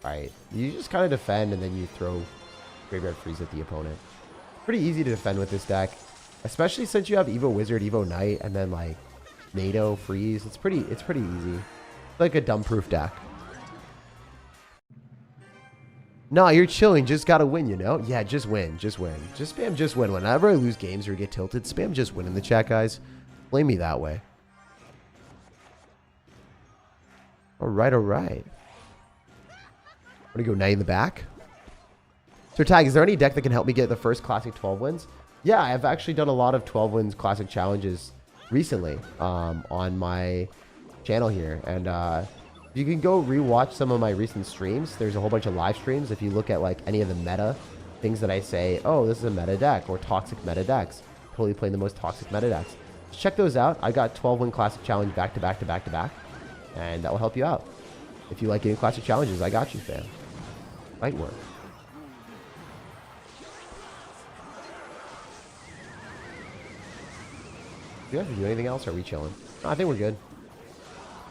Alright. You just kind of defend and then you throw Graveyard Freeze at the opponent. Pretty easy to defend with this deck. Especially since you have Evo Wizard, Evo Knight, and then like NATO, Freeze. It's pretty easy. It's like a dumb-proof deck. Nah, you're chilling. Just gotta win, you know? Yeah, just win. Just win. Just spam just win. Whenever I lose games or get tilted, spam just win in the chat, guys. Blame me that way. Alright, alright. I'm gonna go Knight in the back. SirTag, is there any deck that can help me get the first Classic 12 wins? Yeah, I've actually done a lot of 12 wins Classic challenges recently on my channel here. And you can go rewatch some of my recent streams. There's a whole bunch of live streams. If you look at like any of the meta things that I say, oh, this is a meta deck or toxic meta decks. Totally playing the most toxic meta decks. Just check those out. I got 12 win Classic challenge back to back to back to back. And that will help you out. If you like getting Classic challenges, I got you, fam. Might work. Do you have to do anything else, or are we chilling? No, I think we're good.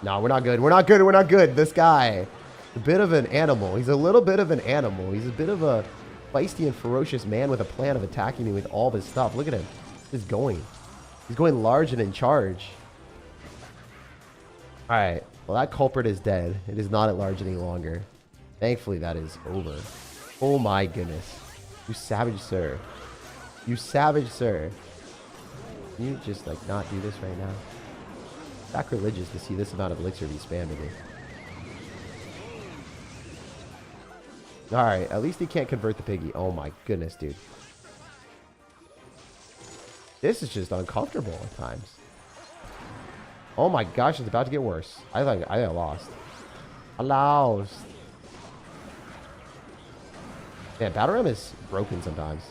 No, we're not good. We're not good. We're not good. This guy, a bit of an animal. He's a little bit of an animal. He's a bit of a feisty and ferocious man with a plan of attacking me with all of his stuff. Look at him. He's going. He's going large and in charge. All right. Well, that culprit is dead. It is not at large any longer. Thankfully, that is over. Oh my goodness. You savage, sir. You savage, sir. Can you just like not do this right now? Sacrilegious to see this amount of elixir be spammed to me. Alright, at least he can't convert the piggy. Oh my goodness, dude. This is just uncomfortable at times. Oh my gosh, it's about to get worse. I got lost. I lost. Man, Battle Ram is broken sometimes.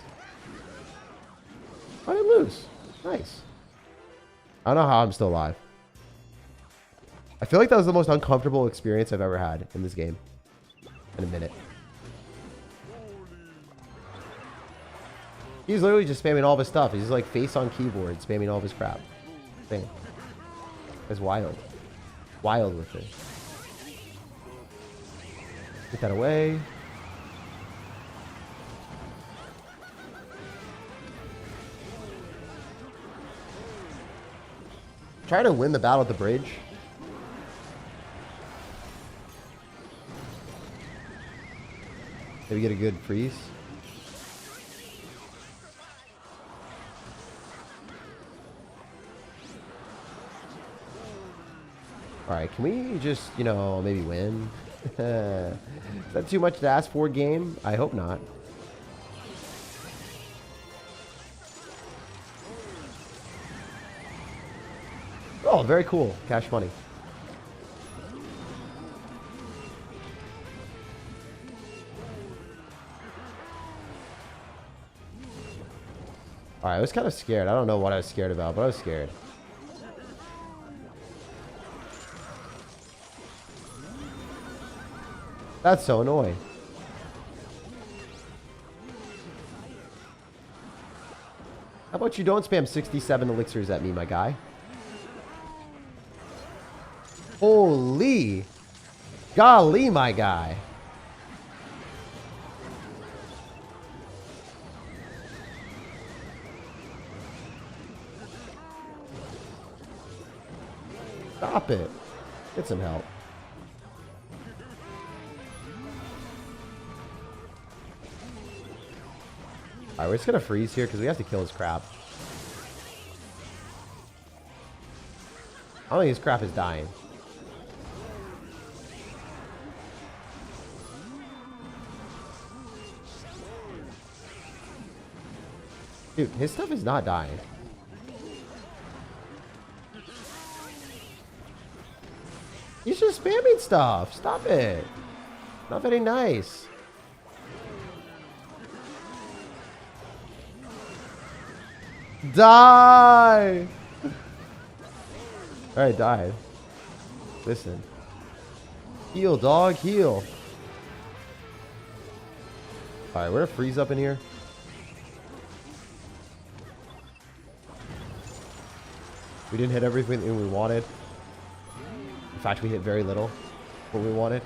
I didn't lose. Nice. I don't know how I'm still alive. I feel like that was the most uncomfortable experience I've ever had in this game. In a minute. He's literally just spamming all of his stuff. He's like face on keyboard, spamming all of his crap. Dang. That's wild. Wild with it. Get that away. Try to win the battle at the bridge. Maybe get a good freeze. Alright, can we just, you know, maybe win? Is that too much to ask for, game? I hope not. Oh, very cool. Cash money. Alright, I was kind of scared. I don't know what I was scared about, but I was scared. That's so annoying. How about you don't spam 67 elixirs at me, my guy? Holy golly, my guy. Stop it. Get some help. Alright, we're just gonna freeze here because we have to kill his crap. I don't think his crap is dying. Dude, his stuff is not dying. He's just spamming stuff. Stop it. Not very nice. Die! Alright, died. Listen. Heal, dog, heal. Alright, we're gonna freeze up in here. We didn't hit everything we wanted. In fact, we hit very little what we wanted.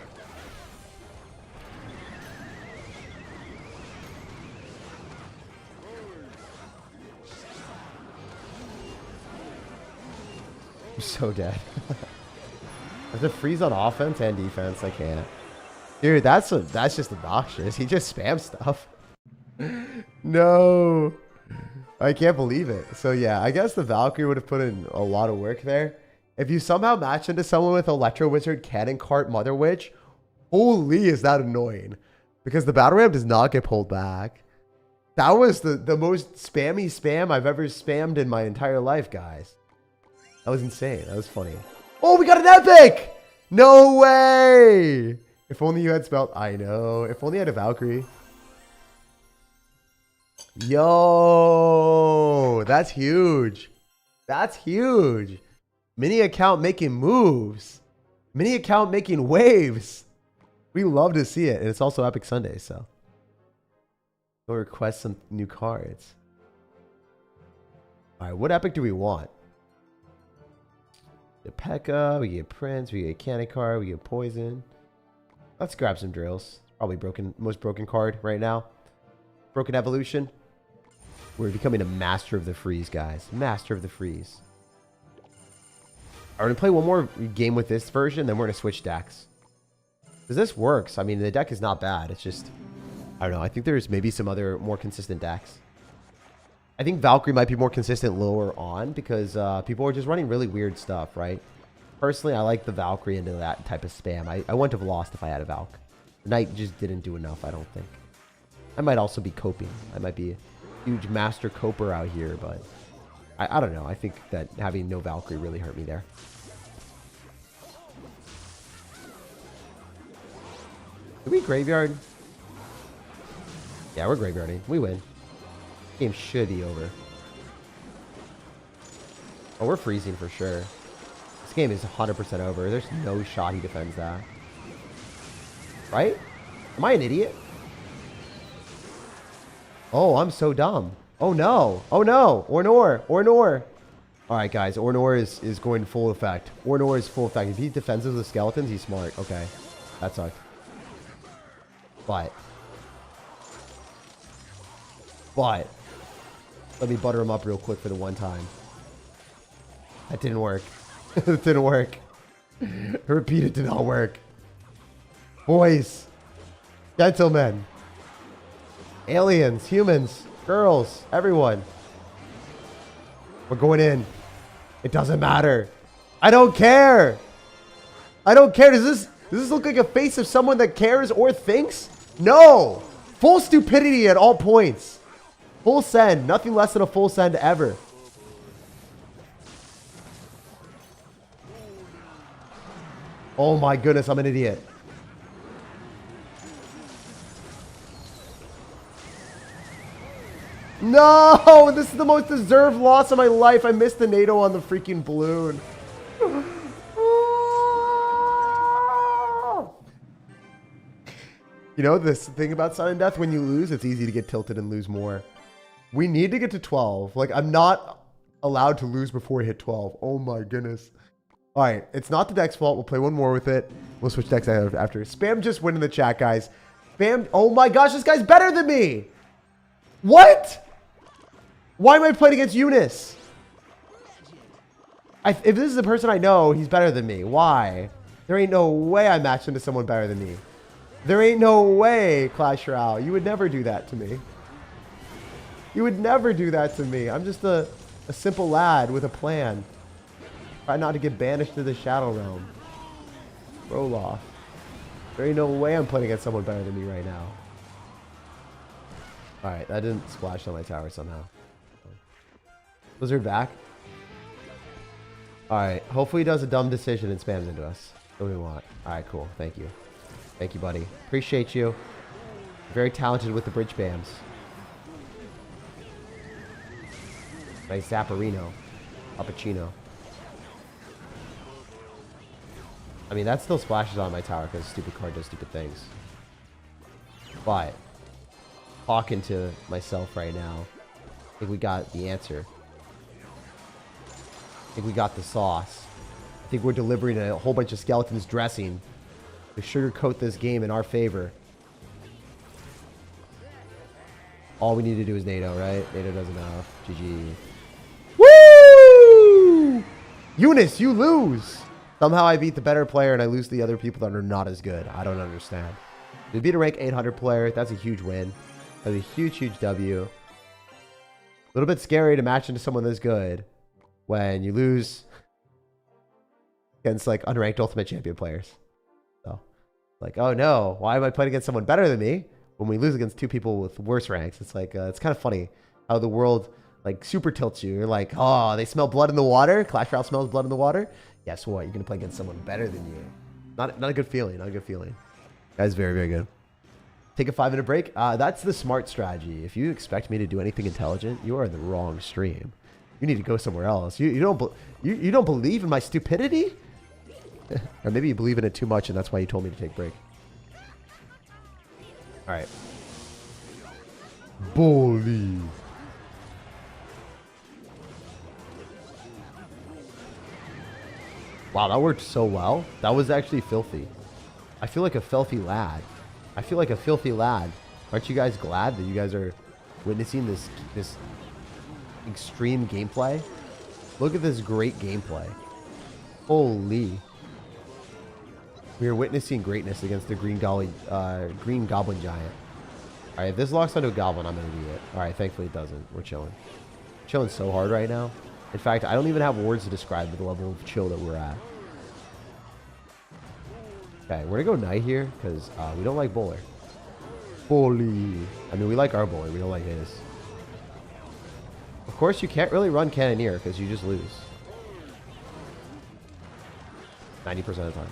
I'm so dead. I have to freeze on offense and defense. I can't. Dude, that's just obnoxious. He just spams stuff. No. I can't believe it. So yeah, I guess the Valkyrie would have put in a lot of work there. If you somehow match into someone with Electro Wizard, Cannon Cart, Mother Witch, holy is that annoying. Because the battle ram does not get pulled back. That was the most spammy spam I've ever spammed in my entire life, guys. That was insane. That was funny. Oh, we got an epic! No way! If only you had spelled... I know. If only I had a Valkyrie. Yo! That's huge. That's huge. Mini account making moves. Mini account making waves. We love to see it. And it's also Epic Sunday, so... Go request some new cards. Alright, what epic do we want? We get P.E.K.K.A, we get Prince, we get Cannon Cart, we get Poison. Let's grab some drills. Probably most broken card right now. Broken Evolution. We're becoming a master of the freeze, guys. Master of the freeze. We're going to play one more game with this version, then we're going to switch decks. Because this works. I mean, the deck is not bad. It's just, I don't know. I think there's maybe some other more consistent decks. I think Valkyrie might be more consistent lower on because people are just running really weird stuff, right? Personally, I like the Valkyrie into that type of spam. I wouldn't have lost if I had a Valk. The Knight just didn't do enough, I don't think. I might also be coping. I might be a huge master coper out here, but I don't know. I think that having no Valkyrie really hurt me there. Did we graveyard? Yeah, we're graveyarding. We win. Game should be over. Oh, we're freezing for sure. This game is 100% over. There's no shot he defends that. Right? Am I an idiot? Oh, I'm so dumb. Oh no. Oh no. Ornor. Ornor. Alright, guys. Ornor is going full effect. Ornor is full effect. If he defends with skeletons, he's smart. Okay. That sucked. But. Let me butter him up real quick for the one time. That didn't work. It didn't work. Repeat, it did not work. Boys. Gentlemen. Aliens. Humans. Girls. Everyone. We're going in. It doesn't matter. I don't care. I don't care. Does this look like a face of someone that cares or thinks? No. Full stupidity at all points. Full send. Nothing less than a full send ever. Oh my goodness, I'm an idiot. No! This is the most deserved loss of my life. I missed the NATO on the freaking balloon. You know, this thing about sudden death, when you lose, it's easy to get tilted and lose more. We need to get to 12. Like, I'm not allowed to lose before we hit 12. Oh my goodness. All right, it's not the deck's fault. We'll play one more with it. We'll switch decks after. Spam just win in the chat, guys. Spam. Oh my gosh, this guy's better than me. What? Why am I playing against Eunice? If this is the person I know, he's better than me. Why? There ain't no way I matched into someone better than me. There ain't no way, Clash Royale. You would never do that to me. You would never do that to me. I'm just a simple lad with a plan. Try not to get banished to the Shadow Realm. Roll off. There ain't no way I'm playing against someone better than me right now. Alright, that didn't splash on my tower somehow. Blizzard back. Alright, hopefully he does a dumb decision and spams into us. What do we want? Alright, cool. Thank you. Thank you, buddy. Appreciate you. Very talented with the bridge spams. Nice Zapparino. Appuccino. I mean, that still splashes on my tower because stupid card does stupid things. But, talking to myself right now, I think we got the answer. I think we got the sauce. I think we're delivering a whole bunch of skeletons dressing to sugarcoat this game in our favor. All we need to do is NATO, right? NATO does enough. GG. Woo! Eunice, you lose. Somehow I beat the better player and I lose to the other people that are not as good. I don't understand. We beat a rank 800 player. That's a huge win. That's a huge, huge W. A little bit scary to match into someone this good when you lose against like unranked Ultimate Champion players. So, like, oh no, why am I playing against someone better than me when we lose against two people with worse ranks? It's like, it's kind of funny how the world like super tilts you. You're like, oh, they smell blood in the water. Clash Royale smells blood in the water. Guess what? You're gonna play against someone better than you. Not a good feeling. Not a good feeling. Guys, very, very good. Take a 5-minute break. That's the smart strategy. If you expect me to do anything intelligent, you are in the wrong stream. You need to go somewhere else. You don't believe in my stupidity, or maybe you believe in it too much, and that's why you told me to take a break. All right. Bully. Wow, that worked so well. That was actually filthy. I feel like a filthy lad. I feel like a filthy lad. Aren't you guys glad that you guys are witnessing this extreme gameplay? Look at this great gameplay. Holy. We are witnessing greatness against the green goblin giant. All right, if this locks onto a goblin, I'm an idiot. All right, thankfully it doesn't. We're chilling. Chilling so hard right now. In fact, I don't even have words to describe the level of chill that we're at. Okay, we're going to go knight here because we don't like bowler. Bully. I mean, we like our bowler. We don't like his. Of course, you can't really run cannoneer because you just lose. 90% of the time.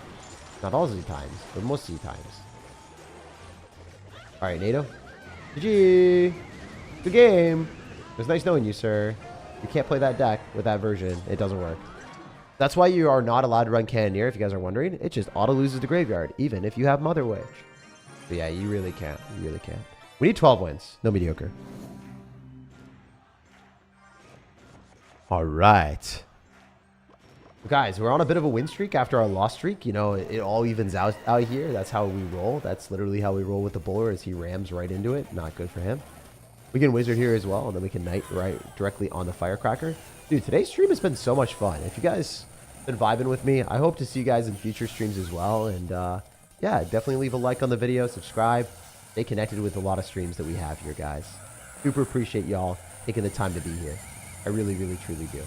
Not all the times, but most of the times. All right, NATO. GG. Good game. It was nice knowing you, sir. You can't play that deck with that version. It doesn't work. That's why you are not allowed to run Cannoneer, if you guys are wondering. It just auto loses the graveyard, even if you have Mother Witch. But yeah, you really can't. You really can't. We need 12 wins. No mediocre. All right. Guys, we're on a bit of a win streak after our loss streak. You know, it all evens out here. That's how we roll. That's literally how we roll with the bowler as he rams right into it. Not good for him. We can wizard here as well, and then we can knight right directly on the firecracker. Dude, today's stream has been so much fun. If you guys been vibing with me, I hope to see you guys in future streams as well. And yeah, definitely leave a like on the video, subscribe, stay connected with a lot of streams that we have here, guys. Super appreciate y'all taking the time to be here. I really, really, truly do.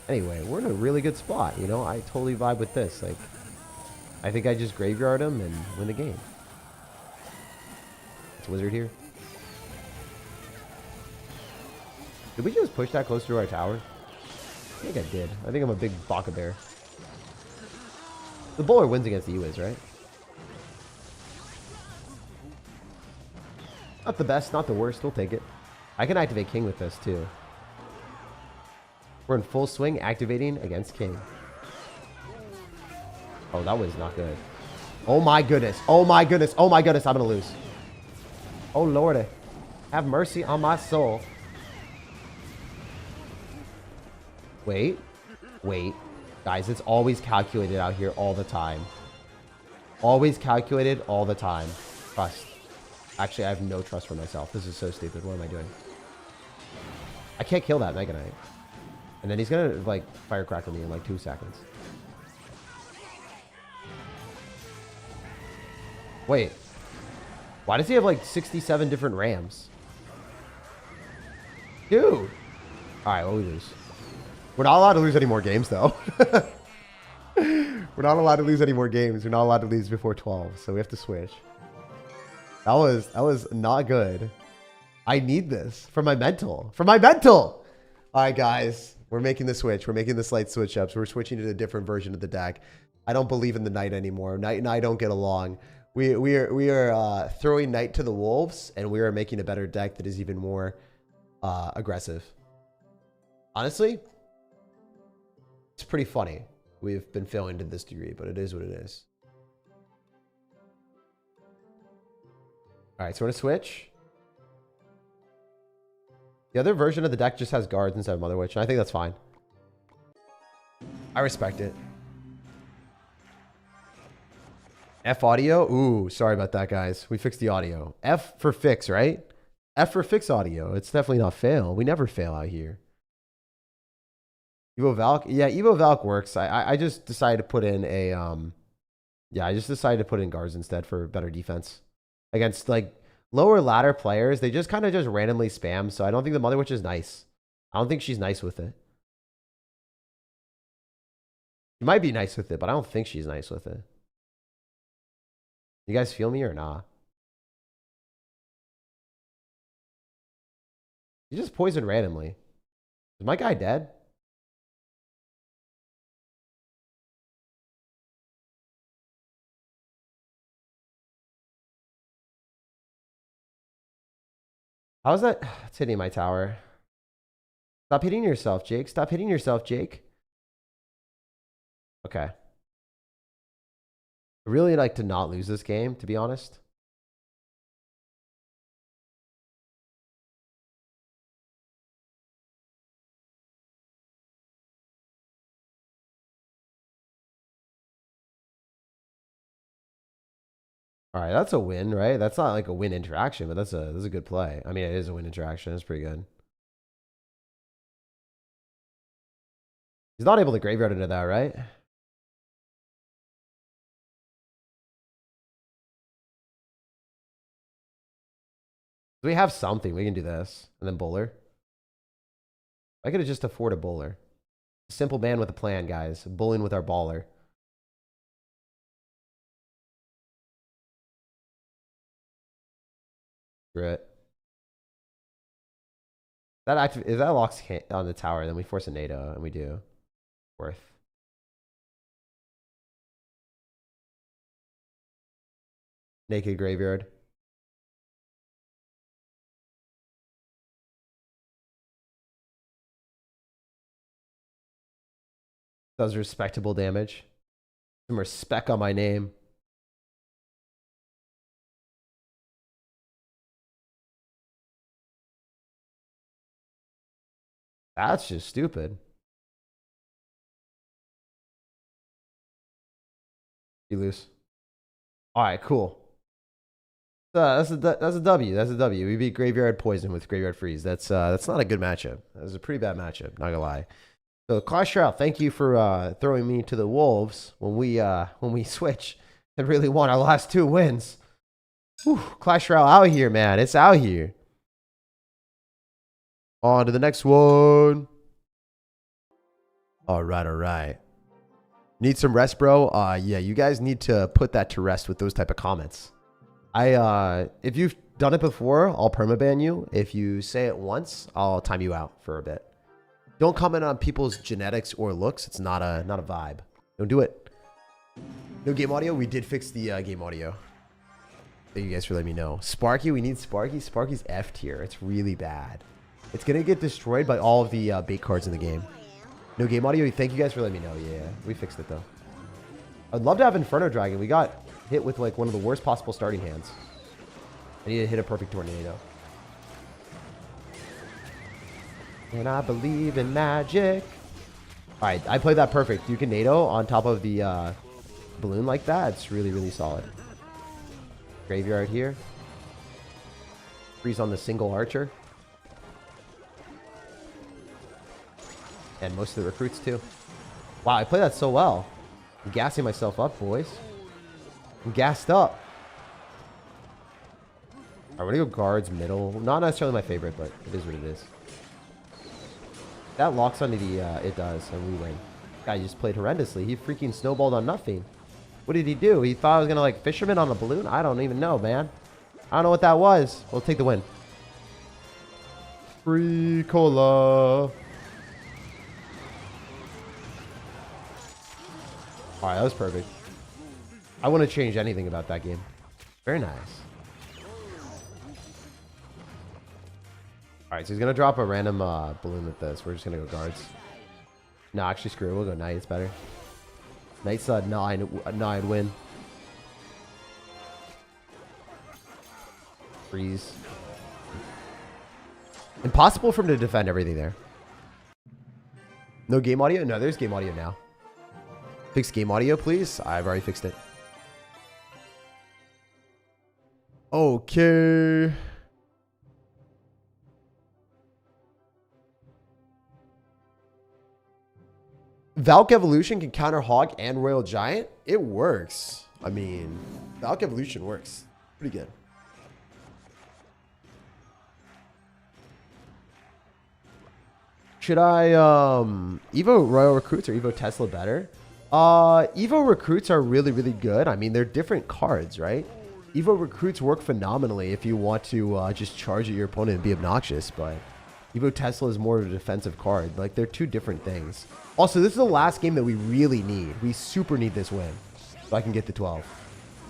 Anyway, we're in a really good spot. You know, I totally vibe with this. Like, I think I just graveyard him and win the game. Wizard here. Did we just push that close to our tower? I think I did. I think I'm a big Baka bear. The bowler wins against the Ewiz, right? Not the best, not the worst. We'll take it. I can activate King with this too. We're in full swing activating against King. Oh, that was not good. Oh my goodness. Oh my goodness. Oh my goodness. I'm going to lose. Oh, Lord, have mercy on my soul. Wait. Guys, it's always calculated out here all the time. Always calculated all the time. Trust. Actually, I have no trust for myself. This is so stupid. What am I doing? I can't kill that Mega Knight. And then he's going to, like, firecracker me in, like, 2 seconds. Wait. Why does he have like 67 different rams? Dude. Alright, well, we lose. We're not allowed to lose any more games, though. We're not allowed to lose any more games. We're not allowed to lose before 12, so we have to switch. That was not good. I need this for my mental. For my mental! Alright, guys. We're making the switch. We're making the slight switch ups. We're switching to a different version of the deck. I don't believe in the knight anymore. Knight and I don't get along. We are throwing knight to the wolves, and we are making a better deck that is even more aggressive. Honestly, it's pretty funny. We've been failing to this degree, but it is what it is. All right, so we're gonna switch. The other version of the deck just has guards instead of Mother Witch, and I think that's fine. I respect it. F audio? Ooh, sorry about that, guys. We fixed the audio. F for fix, right? F for fix audio. It's definitely not fail. We never fail out here. Evo Valk? Yeah, Evo Valk works. I just decided to put in a yeah, I just decided to put in guards instead for better defense against like lower ladder players. They just kind of just randomly spam. So I don't think the Mother Witch is nice. I don't think she's nice with it. She might be nice with it, but I don't think she's nice with it. You guys feel me or not? You just poisoned randomly. Is my guy dead? How's that? It's hitting my tower. Stop hitting yourself, Jake. Stop hitting yourself, Jake. Okay. I really like to not lose this game, to be honest. All right, that's a win, right? That's not like a win interaction, but that's a good play. I mean, it is a win interaction. It's pretty good. He's not able to graveyard into that, right? We have something. We can do this. And then bowler. I could have just afford a bowler. Simple man with a plan, guys. Bowling with our baller. Screw it. If that locks on the tower, then we force a NATO, and we do. Worth. Naked graveyard. Does respectable damage. Some respect on my name. That's just stupid. You lose. All right, cool. That's a W. That's a W. We beat Graveyard Poison with Graveyard Freeze. That's not a good matchup. That's a pretty bad matchup. Not gonna lie. So Clash Royale, thank you for throwing me to the wolves when we switch and really won our last 2 wins. Whew, Clash Royale out here, man. It's out here. On to the next one. All right, all right. Need some rest, bro? Yeah, you guys need to put that to rest with those type of comments. If you've done it before, I'll permaban you. If you say it once, I'll time you out for a bit. Don't comment on people's genetics or looks. It's not a vibe. Don't do it. No game audio. We did fix the game audio. Thank you guys for letting me know. Sparky, we need Sparky. Sparky's F tier. It's really bad. It's gonna get destroyed by all of the bait cards in the game. No game audio. Thank you guys for letting me know. Yeah, we fixed it though. I'd love to have Inferno Dragon. We got hit with like one of the worst possible starting hands. I need to hit a perfect tornado. And I believe in magic. All right, I played that perfect. You can NATO on top of the balloon like that. It's really, really solid. Graveyard here. Freeze on the single archer. And most of the recruits too. Wow, I played that so well. I'm gassing myself up, boys. I'm gassed up. All right, we're gonna go guards middle. Not necessarily my favorite, but it is what it is. That locks onto the, it does, and we win. Guy just played horrendously. He freaking snowballed on nothing. What did he do? He thought I was gonna like fisherman on a balloon? I don't even know, man. I don't know what that was. We'll take the win. Free cola. All right, that was perfect. I wouldn't change anything about that game. Very nice. All right, so he's going to drop a random balloon with this. We're just going to go guards. No, actually, screw it. We'll go knight. It's better. Knight's 9 win. Freeze. Impossible for him to defend everything there. No game audio? No, there's game audio now. Fix game audio, please. I've already fixed it. Okay. Valk Evolution can counter Hog and Royal Giant. It works. I mean, Valk Evolution works. Pretty good. Should I Evo Royal Recruits or Evo Tesla better? Evo Recruits are really, really good. I mean, they're different cards, right? Evo Recruits work phenomenally if you want to just charge at your opponent and be obnoxious, but Evo Tesla is more of a defensive card. Like, they're two different things. Also, this is the last game that we really need. We super need this win so I can get the 12.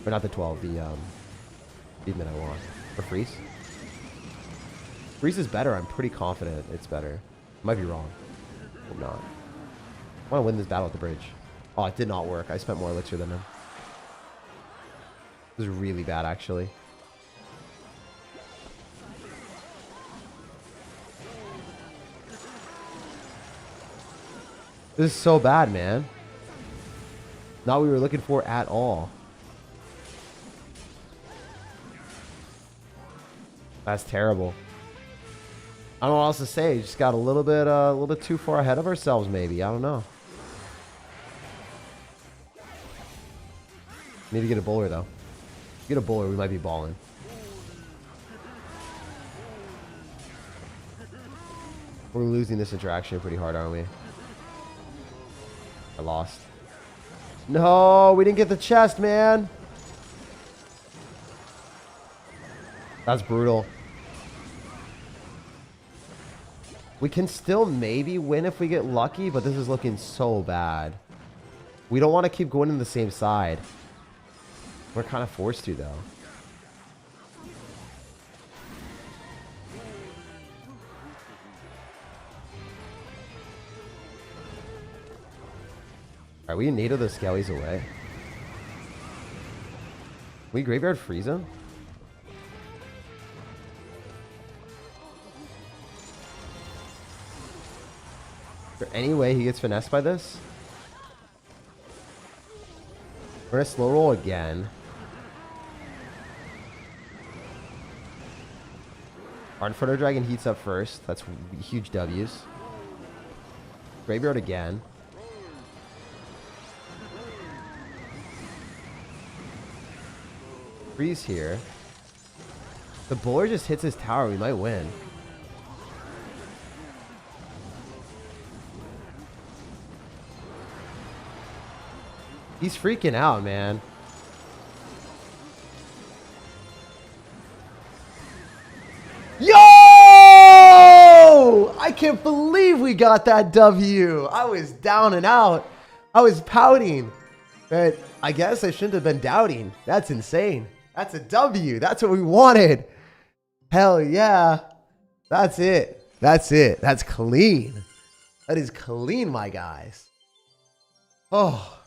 Or not the 12, the even that I want. Or Freeze. Freeze is better. I'm pretty confident it's better. Might be wrong. I'm not. I want to win this battle at the bridge. Oh, it did not work. I spent more elixir than him. This is really bad, actually. This is so bad, man. Not what we were looking for at all. That's terrible. I don't know what else to say. Just got a little bit too far ahead of ourselves, maybe. I don't know. Need to get a bowler, though. Get a bowler, we might be balling. We're losing this interaction pretty hard, aren't we? I lost. No, we didn't get the chest, man. That's brutal. We can still maybe win if we get lucky, but this is looking so bad. We don't want to keep going in the same side. We're kind of forced to, though. Are we NATO the Skellies away? We graveyard freeze him? Is there any way he gets finessed by this? We're gonna slow roll again. Our Inferno Dragon heats up first. That's huge W's. Graveyard again. Freeze here. The bowler just hits his tower. We might win. He's freaking out, man. Yo! I can't believe we got that W. I was down and out. I was pouting. But I guess I shouldn't have been doubting. That's insane. That's a W. That's what we wanted. Hell yeah. That's it. That's it. That's clean. That is clean, my guys. Oh.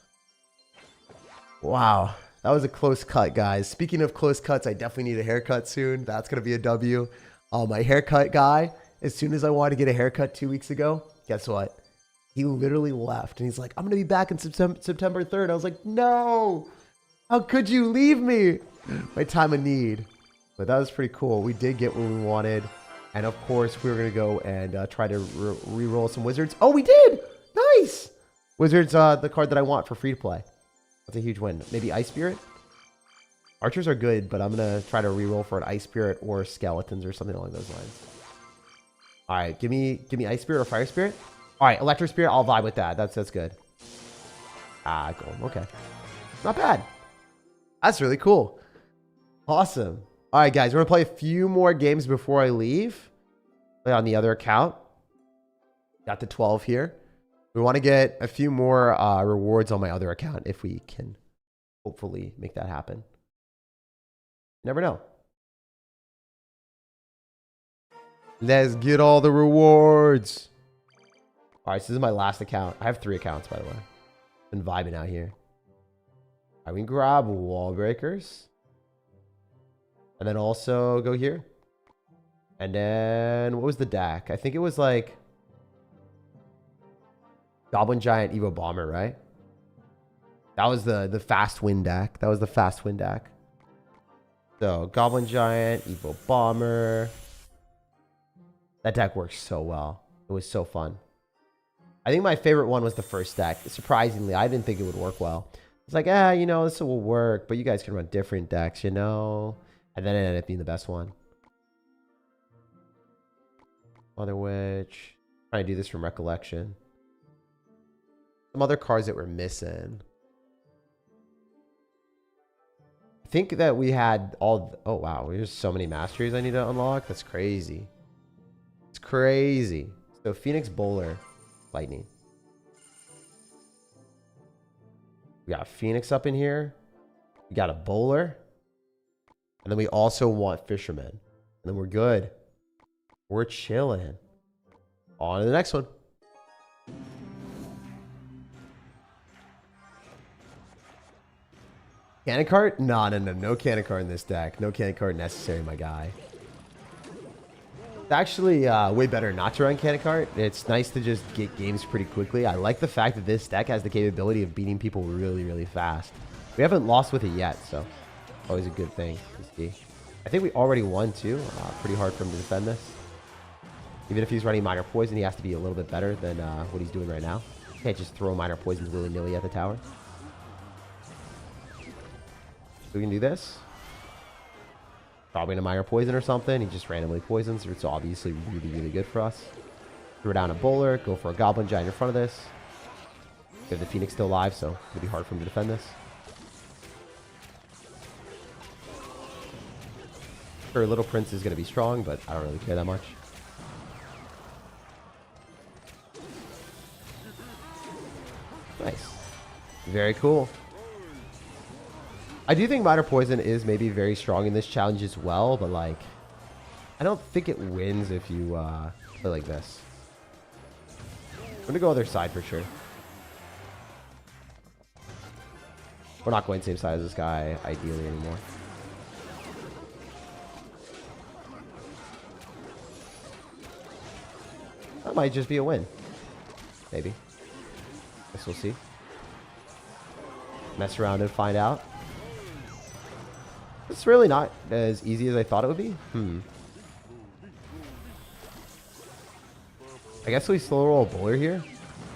Wow. That was a close cut, guys. Speaking of close cuts, I definitely need a haircut soon. That's going to be a W. My haircut guy, as soon as I wanted to get a haircut 2 weeks ago, guess what? He literally left. And he's like, I'm going to be back in September 3rd. I was like, no. How could you leave me? My time of need. But that was pretty cool. We did get what we wanted. And of course, we were going to go and try to re-roll some wizards. Oh, we did. Nice. Wizards, the card that I want for free to play. That's a huge win. Maybe Ice Spirit? Archers are good, but I'm going to try to reroll for an Ice Spirit or Skeletons or something along those lines. All right, give me Ice Spirit or Fire Spirit. All right, Electric Spirit, I'll vibe with that. That's good. Ah, cool. Okay. Not bad. That's really cool. Awesome. All right, guys, we're going to play a few more games before I leave. Play on the other account. Got the 12 here. We want to get a few more rewards on my other account if we can hopefully make that happen. Never know. Let's get all the rewards. All right, so this is my last account. I have 3 accounts, by the way. Been vibing out here. All right, we can grab wall breakers. And then also go here. And then what was the deck? I think it was like Goblin Giant Evo Bomber, right? That was the fast win deck. That was the fast win deck. So Goblin Giant, Evo Bomber. That deck works so well. It was so fun. I think my favorite one was the first deck. Surprisingly, I didn't think it would work well. It's like, you know, this will work, but you guys can run different decks, you know? And then it ended up being the best one. Mother Witch. Trying to do this from recollection. Some other cards that we're missing. I think that we had all... Oh, wow. There's so many masteries I need to unlock. That's crazy. It's crazy. So, Phoenix Bowler. Lightning. We got Phoenix up in here. We got a Bowler. And then we also want Fisherman. And then we're good. We're chilling. On to the next one. Cannon card? No, no, no. No cannon card in this deck. No cannon card necessary, my guy. It's actually way better not to run cannon card. It's nice to just get games pretty quickly. I like the fact that this deck has the capability of beating people really, really fast. We haven't lost with it yet, so always a good thing to see. I think we already won, too. Pretty hard for him to defend this. Even if he's running Minor Poison, he has to be a little bit better than what he's doing right now. Can't just throw Minor Poisons willy-nilly at the tower. So we can do this. Probably in a Minor Poison or something. He just randomly poisons. It's obviously really, really good for us. Throw down a Bowler. Go for a Goblin Giant in front of this. We have the Phoenix still alive, so it'll be hard for him to defend this. Sure, Little Prince is going to be strong, but I don't really care that much. Nice. Very cool. I do think Minor Poison is maybe very strong in this challenge as well, but like, I don't think it wins if you play like this. I'm going to go other side for sure. We're not going same side as this guy, ideally, anymore. That might just be a win. Maybe. Guess we'll see. Mess around and find out. It's really not as easy as I thought it would be. I guess we slow roll a Bowler here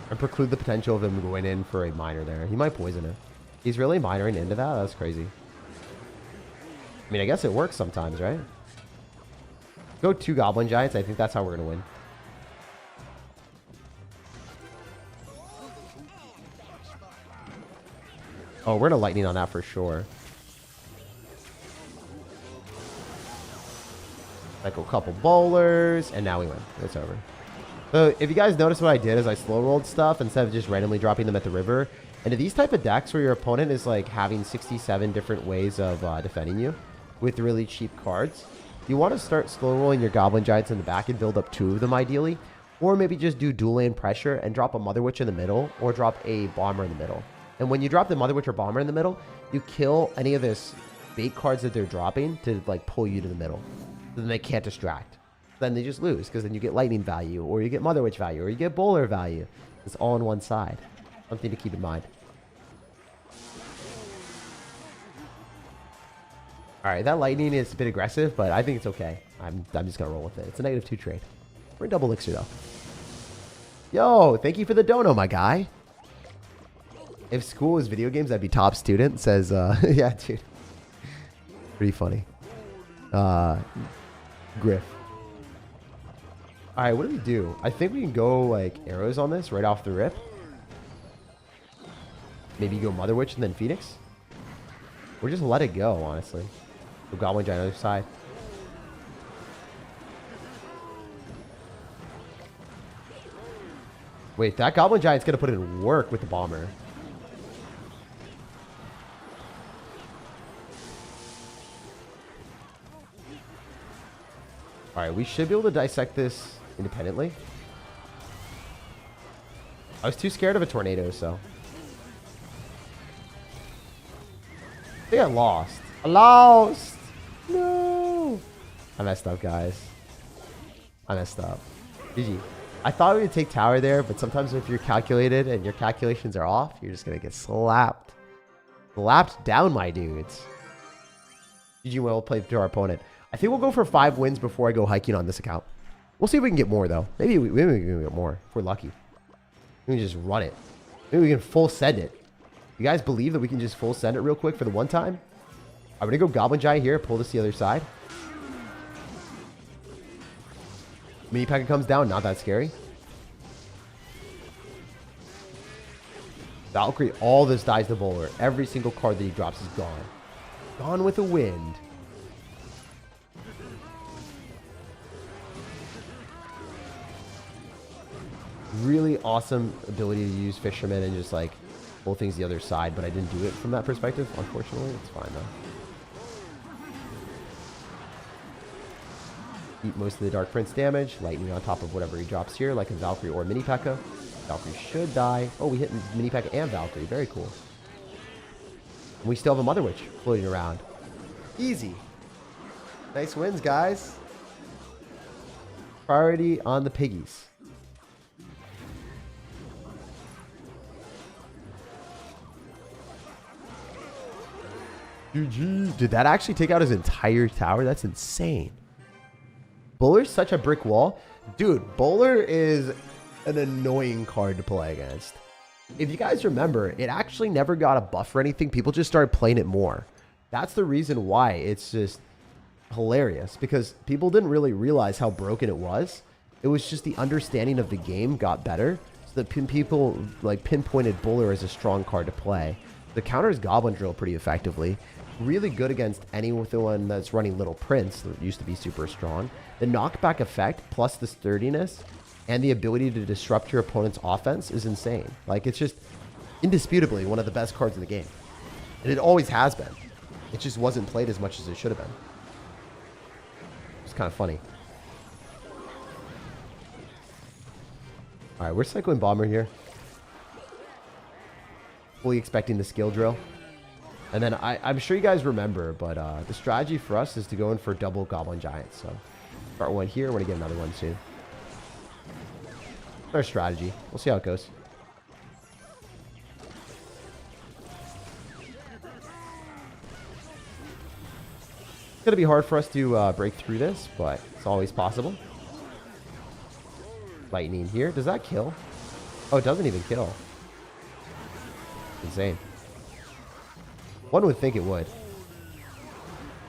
and preclude the potential of him going in for a Minor there. He might poison it. He's really minoring into that? That's crazy. I mean, I guess it works sometimes, right? Go 2 Goblin Giants. I think that's how we're going to win. Oh, we're going to Lightning on that for sure. Like a couple Bowlers, and now we win. It's over. So if you guys notice what I did is I slow rolled stuff instead of just randomly dropping them at the river. And to these type of decks where your opponent is like having 67 different ways of defending you with really cheap cards, you want to start slow rolling your Goblin Giants in the back and build up 2 of them ideally. Or maybe just do dual lane pressure and drop a Mother Witch in the middle or drop a Bomber in the middle. And when you drop the Mother Witch or Bomber in the middle, you kill any of this bait cards that they're dropping to like pull you to the middle. Then they can't distract. Then they just lose because then you get Lightning value or you get Mother Witch value or you get Bowler value. It's all on one side. Something to keep in mind. Alright, that Lightning is a bit aggressive, but I think it's okay. I'm just going to roll with it. It's a -2 trade. We're in double elixir though. Yo, thank you for the dono, my guy. If school was video games, I'd be top student. Says, yeah, dude. Pretty funny. Griff. Alright, what do we do? I think we can go, like, arrows on this right off the rip. Maybe go Mother Witch and then Phoenix. Or just let it go, honestly. Go Goblin Giant on the other side. Wait, that Goblin Giant's gonna put in work with the Bomber. Alright, we should be able to dissect this independently. I was too scared of a tornado, so. I think I lost. I lost! No! I messed up, guys. I messed up. GG. I thought we would take tower there, but sometimes if you're calculated and your calculations are off, you're just going to get slapped. Slapped down, my dudes. GG, well played to our opponent. I think we'll go for 5 wins before I go hiking on this account. We'll see if we can get more, though. Maybe we can get more if we're lucky. We can just run it. Maybe we can full send it. You guys believe that we can just full send it real quick for the one time? I'm going to go Goblin Giant here. Pull this to the other side. Mini Packet comes down. Not that scary. Valkyrie. All this dies to Bowler. Every single card that he drops is gone. Gone with the wind. Really awesome ability to use Fisherman and just like pull things the other side, but I didn't do it from that perspective, unfortunately. It's fine though. Eat most of the Dark Prince damage. Lightning on top of whatever he drops here, like a Valkyrie or Mini P.E.K.K.A. Valkyrie should die. Oh, we hit Mini P.E.K.K.A. and Valkyrie. Very cool. And we still have a Mother Witch floating around. Easy. Nice wins, guys. Priority on the piggies. GG. Did that actually take out his entire tower? That's insane. Bowler's such a brick wall. Dude, Bowler is an annoying card to play against. If you guys remember, it actually never got a buff or anything. People just started playing it more. That's the reason why it's just hilarious. Because people didn't really realize how broken it was. It was just the understanding of the game got better. So that people like pinpointed Bowler as a strong card to play. The counters Goblin Drill pretty effectively. Really good against anyone that's running Little Prince that used to be super strong. The knockback effect plus the sturdiness and the ability to disrupt your opponent's offense is insane. Like, it's just indisputably one of the best cards in the game. And it always has been. It just wasn't played as much as it should have been. It's kind of funny. Alright, we're cycling Bomber here. Fully expecting the skill drill. And then I'm sure you guys remember, but the strategy for us is to go in for double Goblin Giants. So start one here. We're going to get another one soon. That's our strategy. We'll see how it goes. It's going to be hard for us to break through this, but it's always possible. Lightning here. Does that kill? Oh, it doesn't even kill. Insane. One would think it would.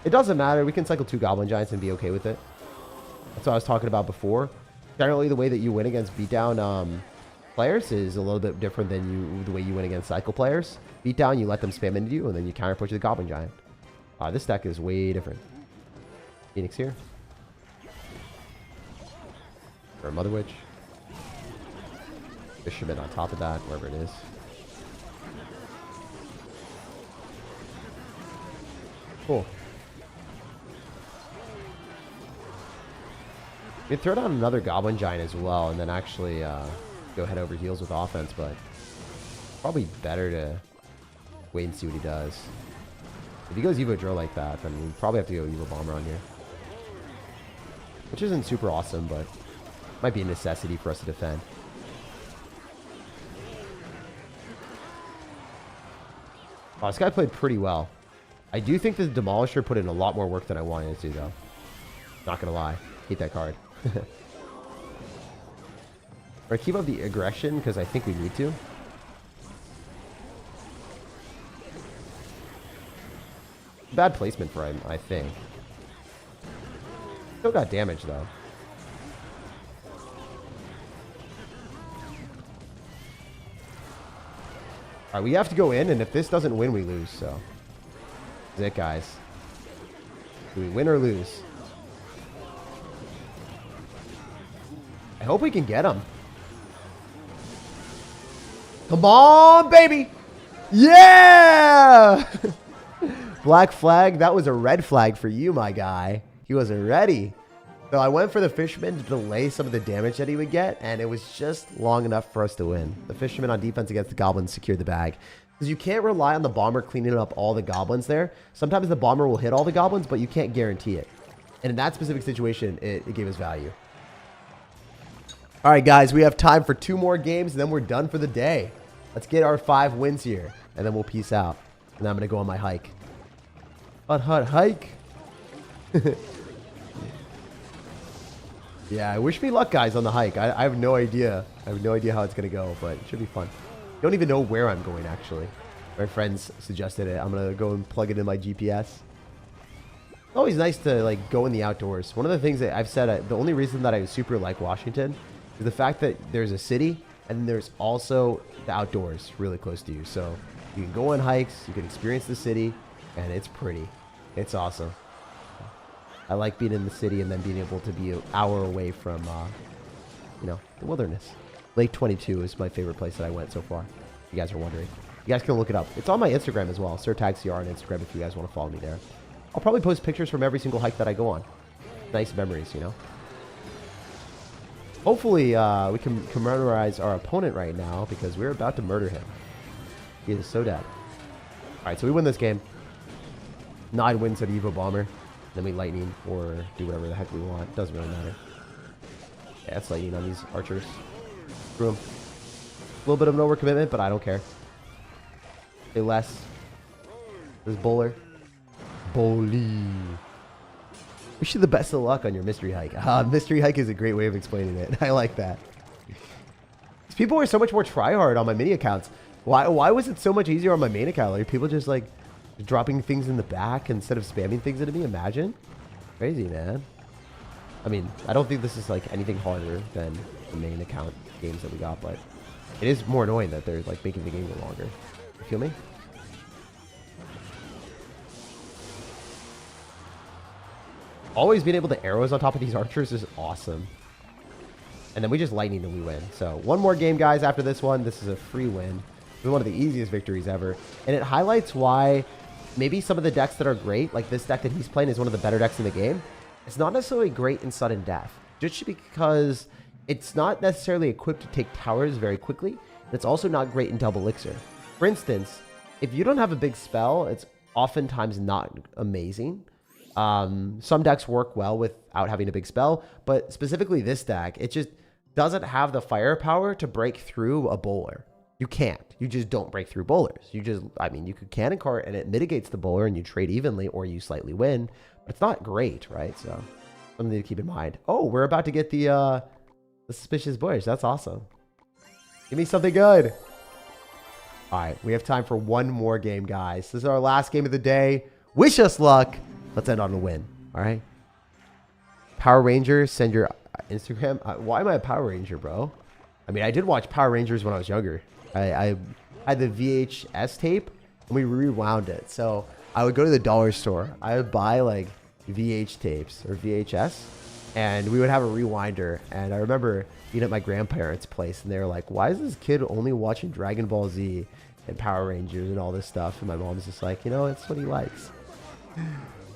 It doesn't matter. We can cycle 2 Goblin Giants and be okay with it. That's what I was talking about before. Generally, the way that you win against beatdown players is a little bit different than the way you win against cycle players. Beatdown, you let them spam into you, and then you counter push the Goblin Giant. This deck is way different. Phoenix here. Or Mother Witch. Fisherman on top of that, wherever it is. Cool. We can throw down another Goblin Giant as well, and then actually go head over heels with offense, but probably better to wait and see what he does. If he goes Evo Drill like that, then we probably have to go Evo Bomber on here. Which isn't super awesome, but might be a necessity for us to defend. Oh, this guy played pretty well. I do think the Demolisher put in a lot more work than I wanted it to, though. Not gonna lie. Hate that card. We're gonna keep up the aggression, because I think we need to. Bad placement for him, I think. Still got damage, though. Alright, we have to go in, and if this doesn't win, we lose, so... That's it, guys. Do we win or lose? I hope we can get him. Come on, baby! Yeah! Black flag. That was a red flag for you, my guy. He wasn't ready. So I went for the Fisherman to delay some of the damage that he would get, and it was just long enough for us to win. The Fisherman on defense against the Goblins secured the bag. Because you can't rely on the Bomber cleaning up all the Goblins there. Sometimes the Bomber will hit all the Goblins, but you can't guarantee it. And in that specific situation, it gave us value. All right, guys, we have time for 2 more games, and then we're done for the day. Let's get our 5 wins here, and then we'll peace out. And then I'm going to go on my hike. Hut, hike. Yeah, I wish me luck, guys, on the hike. I have no idea. I have no idea how it's going to go, but it should be fun. Don't even know where I'm going, actually. My friends suggested it. I'm going to go and plug it in my GPS. It's always nice to, like, go in the outdoors. One of the things that I've said, the only reason that I super like Washington is the fact that there's a city and there's also the outdoors really close to you. So you can go on hikes, you can experience the city, and it's pretty. It's awesome. I like being in the city and then being able to be an hour away from, you know, the wilderness. Lake 22 is my favorite place that I went so far. If you guys are wondering. You guys can look it up. It's on my Instagram as well. SirTagCR on Instagram if you guys want to follow me there. I'll probably post pictures from every single hike that I go on. Nice memories, you know. Hopefully, we can commemorate our opponent right now because we're about to murder him. He is so dead. All right, so we win this game. 9 wins at Evo Bomber. Then we lightning or do whatever the heck we want. Doesn't really matter. Yeah, it's lightning on these archers. Screw them. A little bit of an overcommitment, but I don't care. Say less. This bowler. Bowly. Wish you the best of luck on your mystery hike. Mystery hike is a great way of explaining it. I like that. People were so much more tryhard on my mini accounts. Why was it so much easier on my main account? Like people just like dropping things in the back instead of spamming things into me. Imagine. Crazy, man. I mean, I don't think this is like anything harder than the main account games that we got, but it is more annoying that they're like making the game go longer. You feel me? Always being able to arrows on top of these archers is awesome. And then we just lightning and we win. So one more game, guys, after this one. This is a free win. This is one of the easiest victories ever. And it highlights why maybe some of the decks that are great, like this deck that he's playing is one of the better decks in the game. It's not necessarily great in sudden death. Just because it's not necessarily equipped to take towers very quickly. It's also not great in double elixir. For instance, if you don't have a big spell, it's oftentimes not amazing. Some decks work well without having a big spell, but specifically this deck, it just doesn't have the firepower to break through a bowler. You can't. You just don't break through bowlers. You just, I mean, you could cannon cart and it mitigates the bowler and you trade evenly or you slightly win, but it's not great, right? So something to keep in mind. Oh, we're about to get the suspicious bush. That's awesome. Give me something good. All right, we have time for one more game, guys. This is our last game of the day. Wish us luck. Let's end on a win. All right. Power Rangers, send your Instagram. Why am I a Power Ranger, bro? I mean, I did watch Power Rangers when I was younger. I had the VHS tape and we rewound it. So I would go to the dollar store. I would buy like VH tapes or VHS and we would have a rewinder. And I remember being at my grandparents' place and they were like, why is this kid only watching Dragon Ball Z and Power Rangers and all this stuff? And my mom's just like, you know, it's what he likes.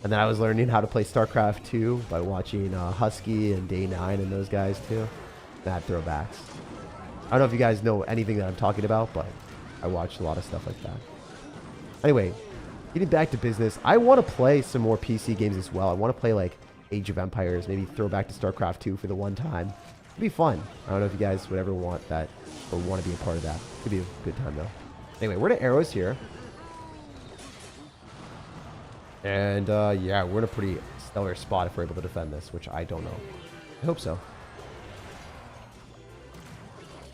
And then I was learning how to play StarCraft 2 by watching Husky and Day 9 and those guys too. Mad throwbacks. I don't know if you guys know anything that I'm talking about, but I watched a lot of stuff like that. Anyway, getting back to business, I want to play some more PC games as well. I want to play like Age of Empires, maybe throw back to StarCraft 2 for the one time. It'd be fun. I don't know if you guys would ever want that or want to be a part of that. Could be a good time though. Anyway, we're to arrows here. And yeah, we're in a pretty stellar spot if we're able to defend this, which I don't know. I hope so.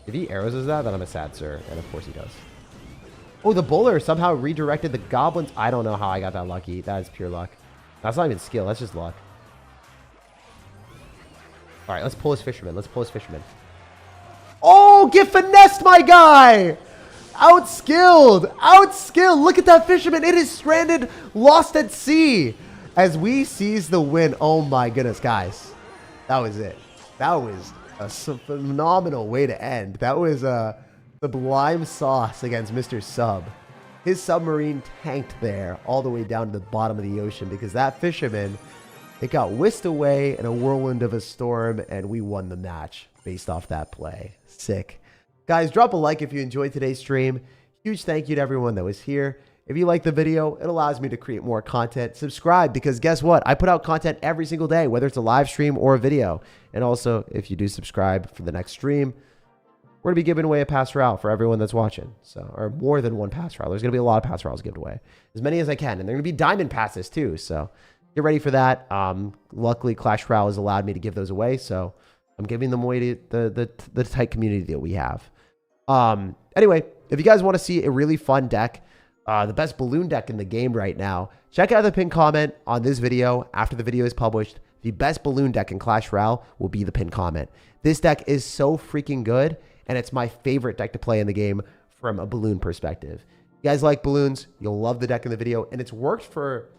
If he arrows us that, then I'm a sad sir. And of course he does. Oh, the bowler somehow redirected the goblins. I don't know how I got that lucky. That is pure luck. That's not even skill. That's just luck. All right, let's pull his fisherman. Let's pull his fisherman. Oh, get finessed, my guy! Outskilled! Outskilled! Look at that fisherman. It is stranded, lost at sea. As we seize the win. Oh my goodness, guys. That was it. That was a phenomenal way to end. That was a sublime sauce against Mr. Sub. His submarine tanked there all the way down to the bottom of the ocean because that fisherman, it got whisked away in a whirlwind of a storm and we won the match based off that play. Sick. Guys, drop a like if you enjoyed today's stream. Huge thank you to everyone that was here. If you like the video, it allows me to create more content. Subscribe because guess what? I put out content every single day, whether it's a live stream or a video. And also, if you do subscribe for the next stream, we're going to be giving away a pass route for everyone that's watching. So, or more than one pass route. There's going to be a lot of pass routes given away. As many as I can. And they're going to be diamond passes too. So, get ready for that. Luckily, Clash Royale has allowed me to give those away, so I'm giving them away to the tight community that we have. Anyway, if you guys want to see a really fun deck, the best balloon deck in the game right now, check out the pinned comment on this video after the video is published. The best balloon deck in Clash Royale will be the pinned comment. This deck is so freaking good, and it's my favorite deck to play in the game from a balloon perspective. You guys like balloons, you'll love the deck in the video, and it's worked for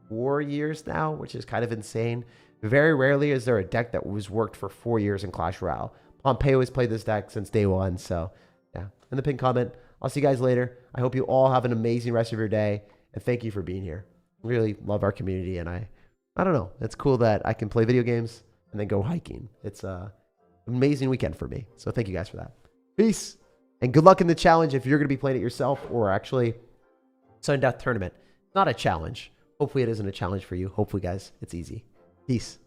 4 years now, which is kind of insane. Very rarely is there a deck that was worked for 4 years in Clash Royale. Pompeo has played this deck since day one, so yeah. In the pinned comment, I'll see you guys later. I hope you all have an amazing rest of your day, and thank you for being here. Really love our community, and I don't know. It's cool that I can play video games and then go hiking. It's an amazing weekend for me, so thank you guys for that. Peace, and good luck in the challenge if you're going to be playing it yourself, or actually Sudden Death Tournament. Not a challenge. Hopefully it isn't a challenge for you. Hopefully, guys, it's easy. Peace.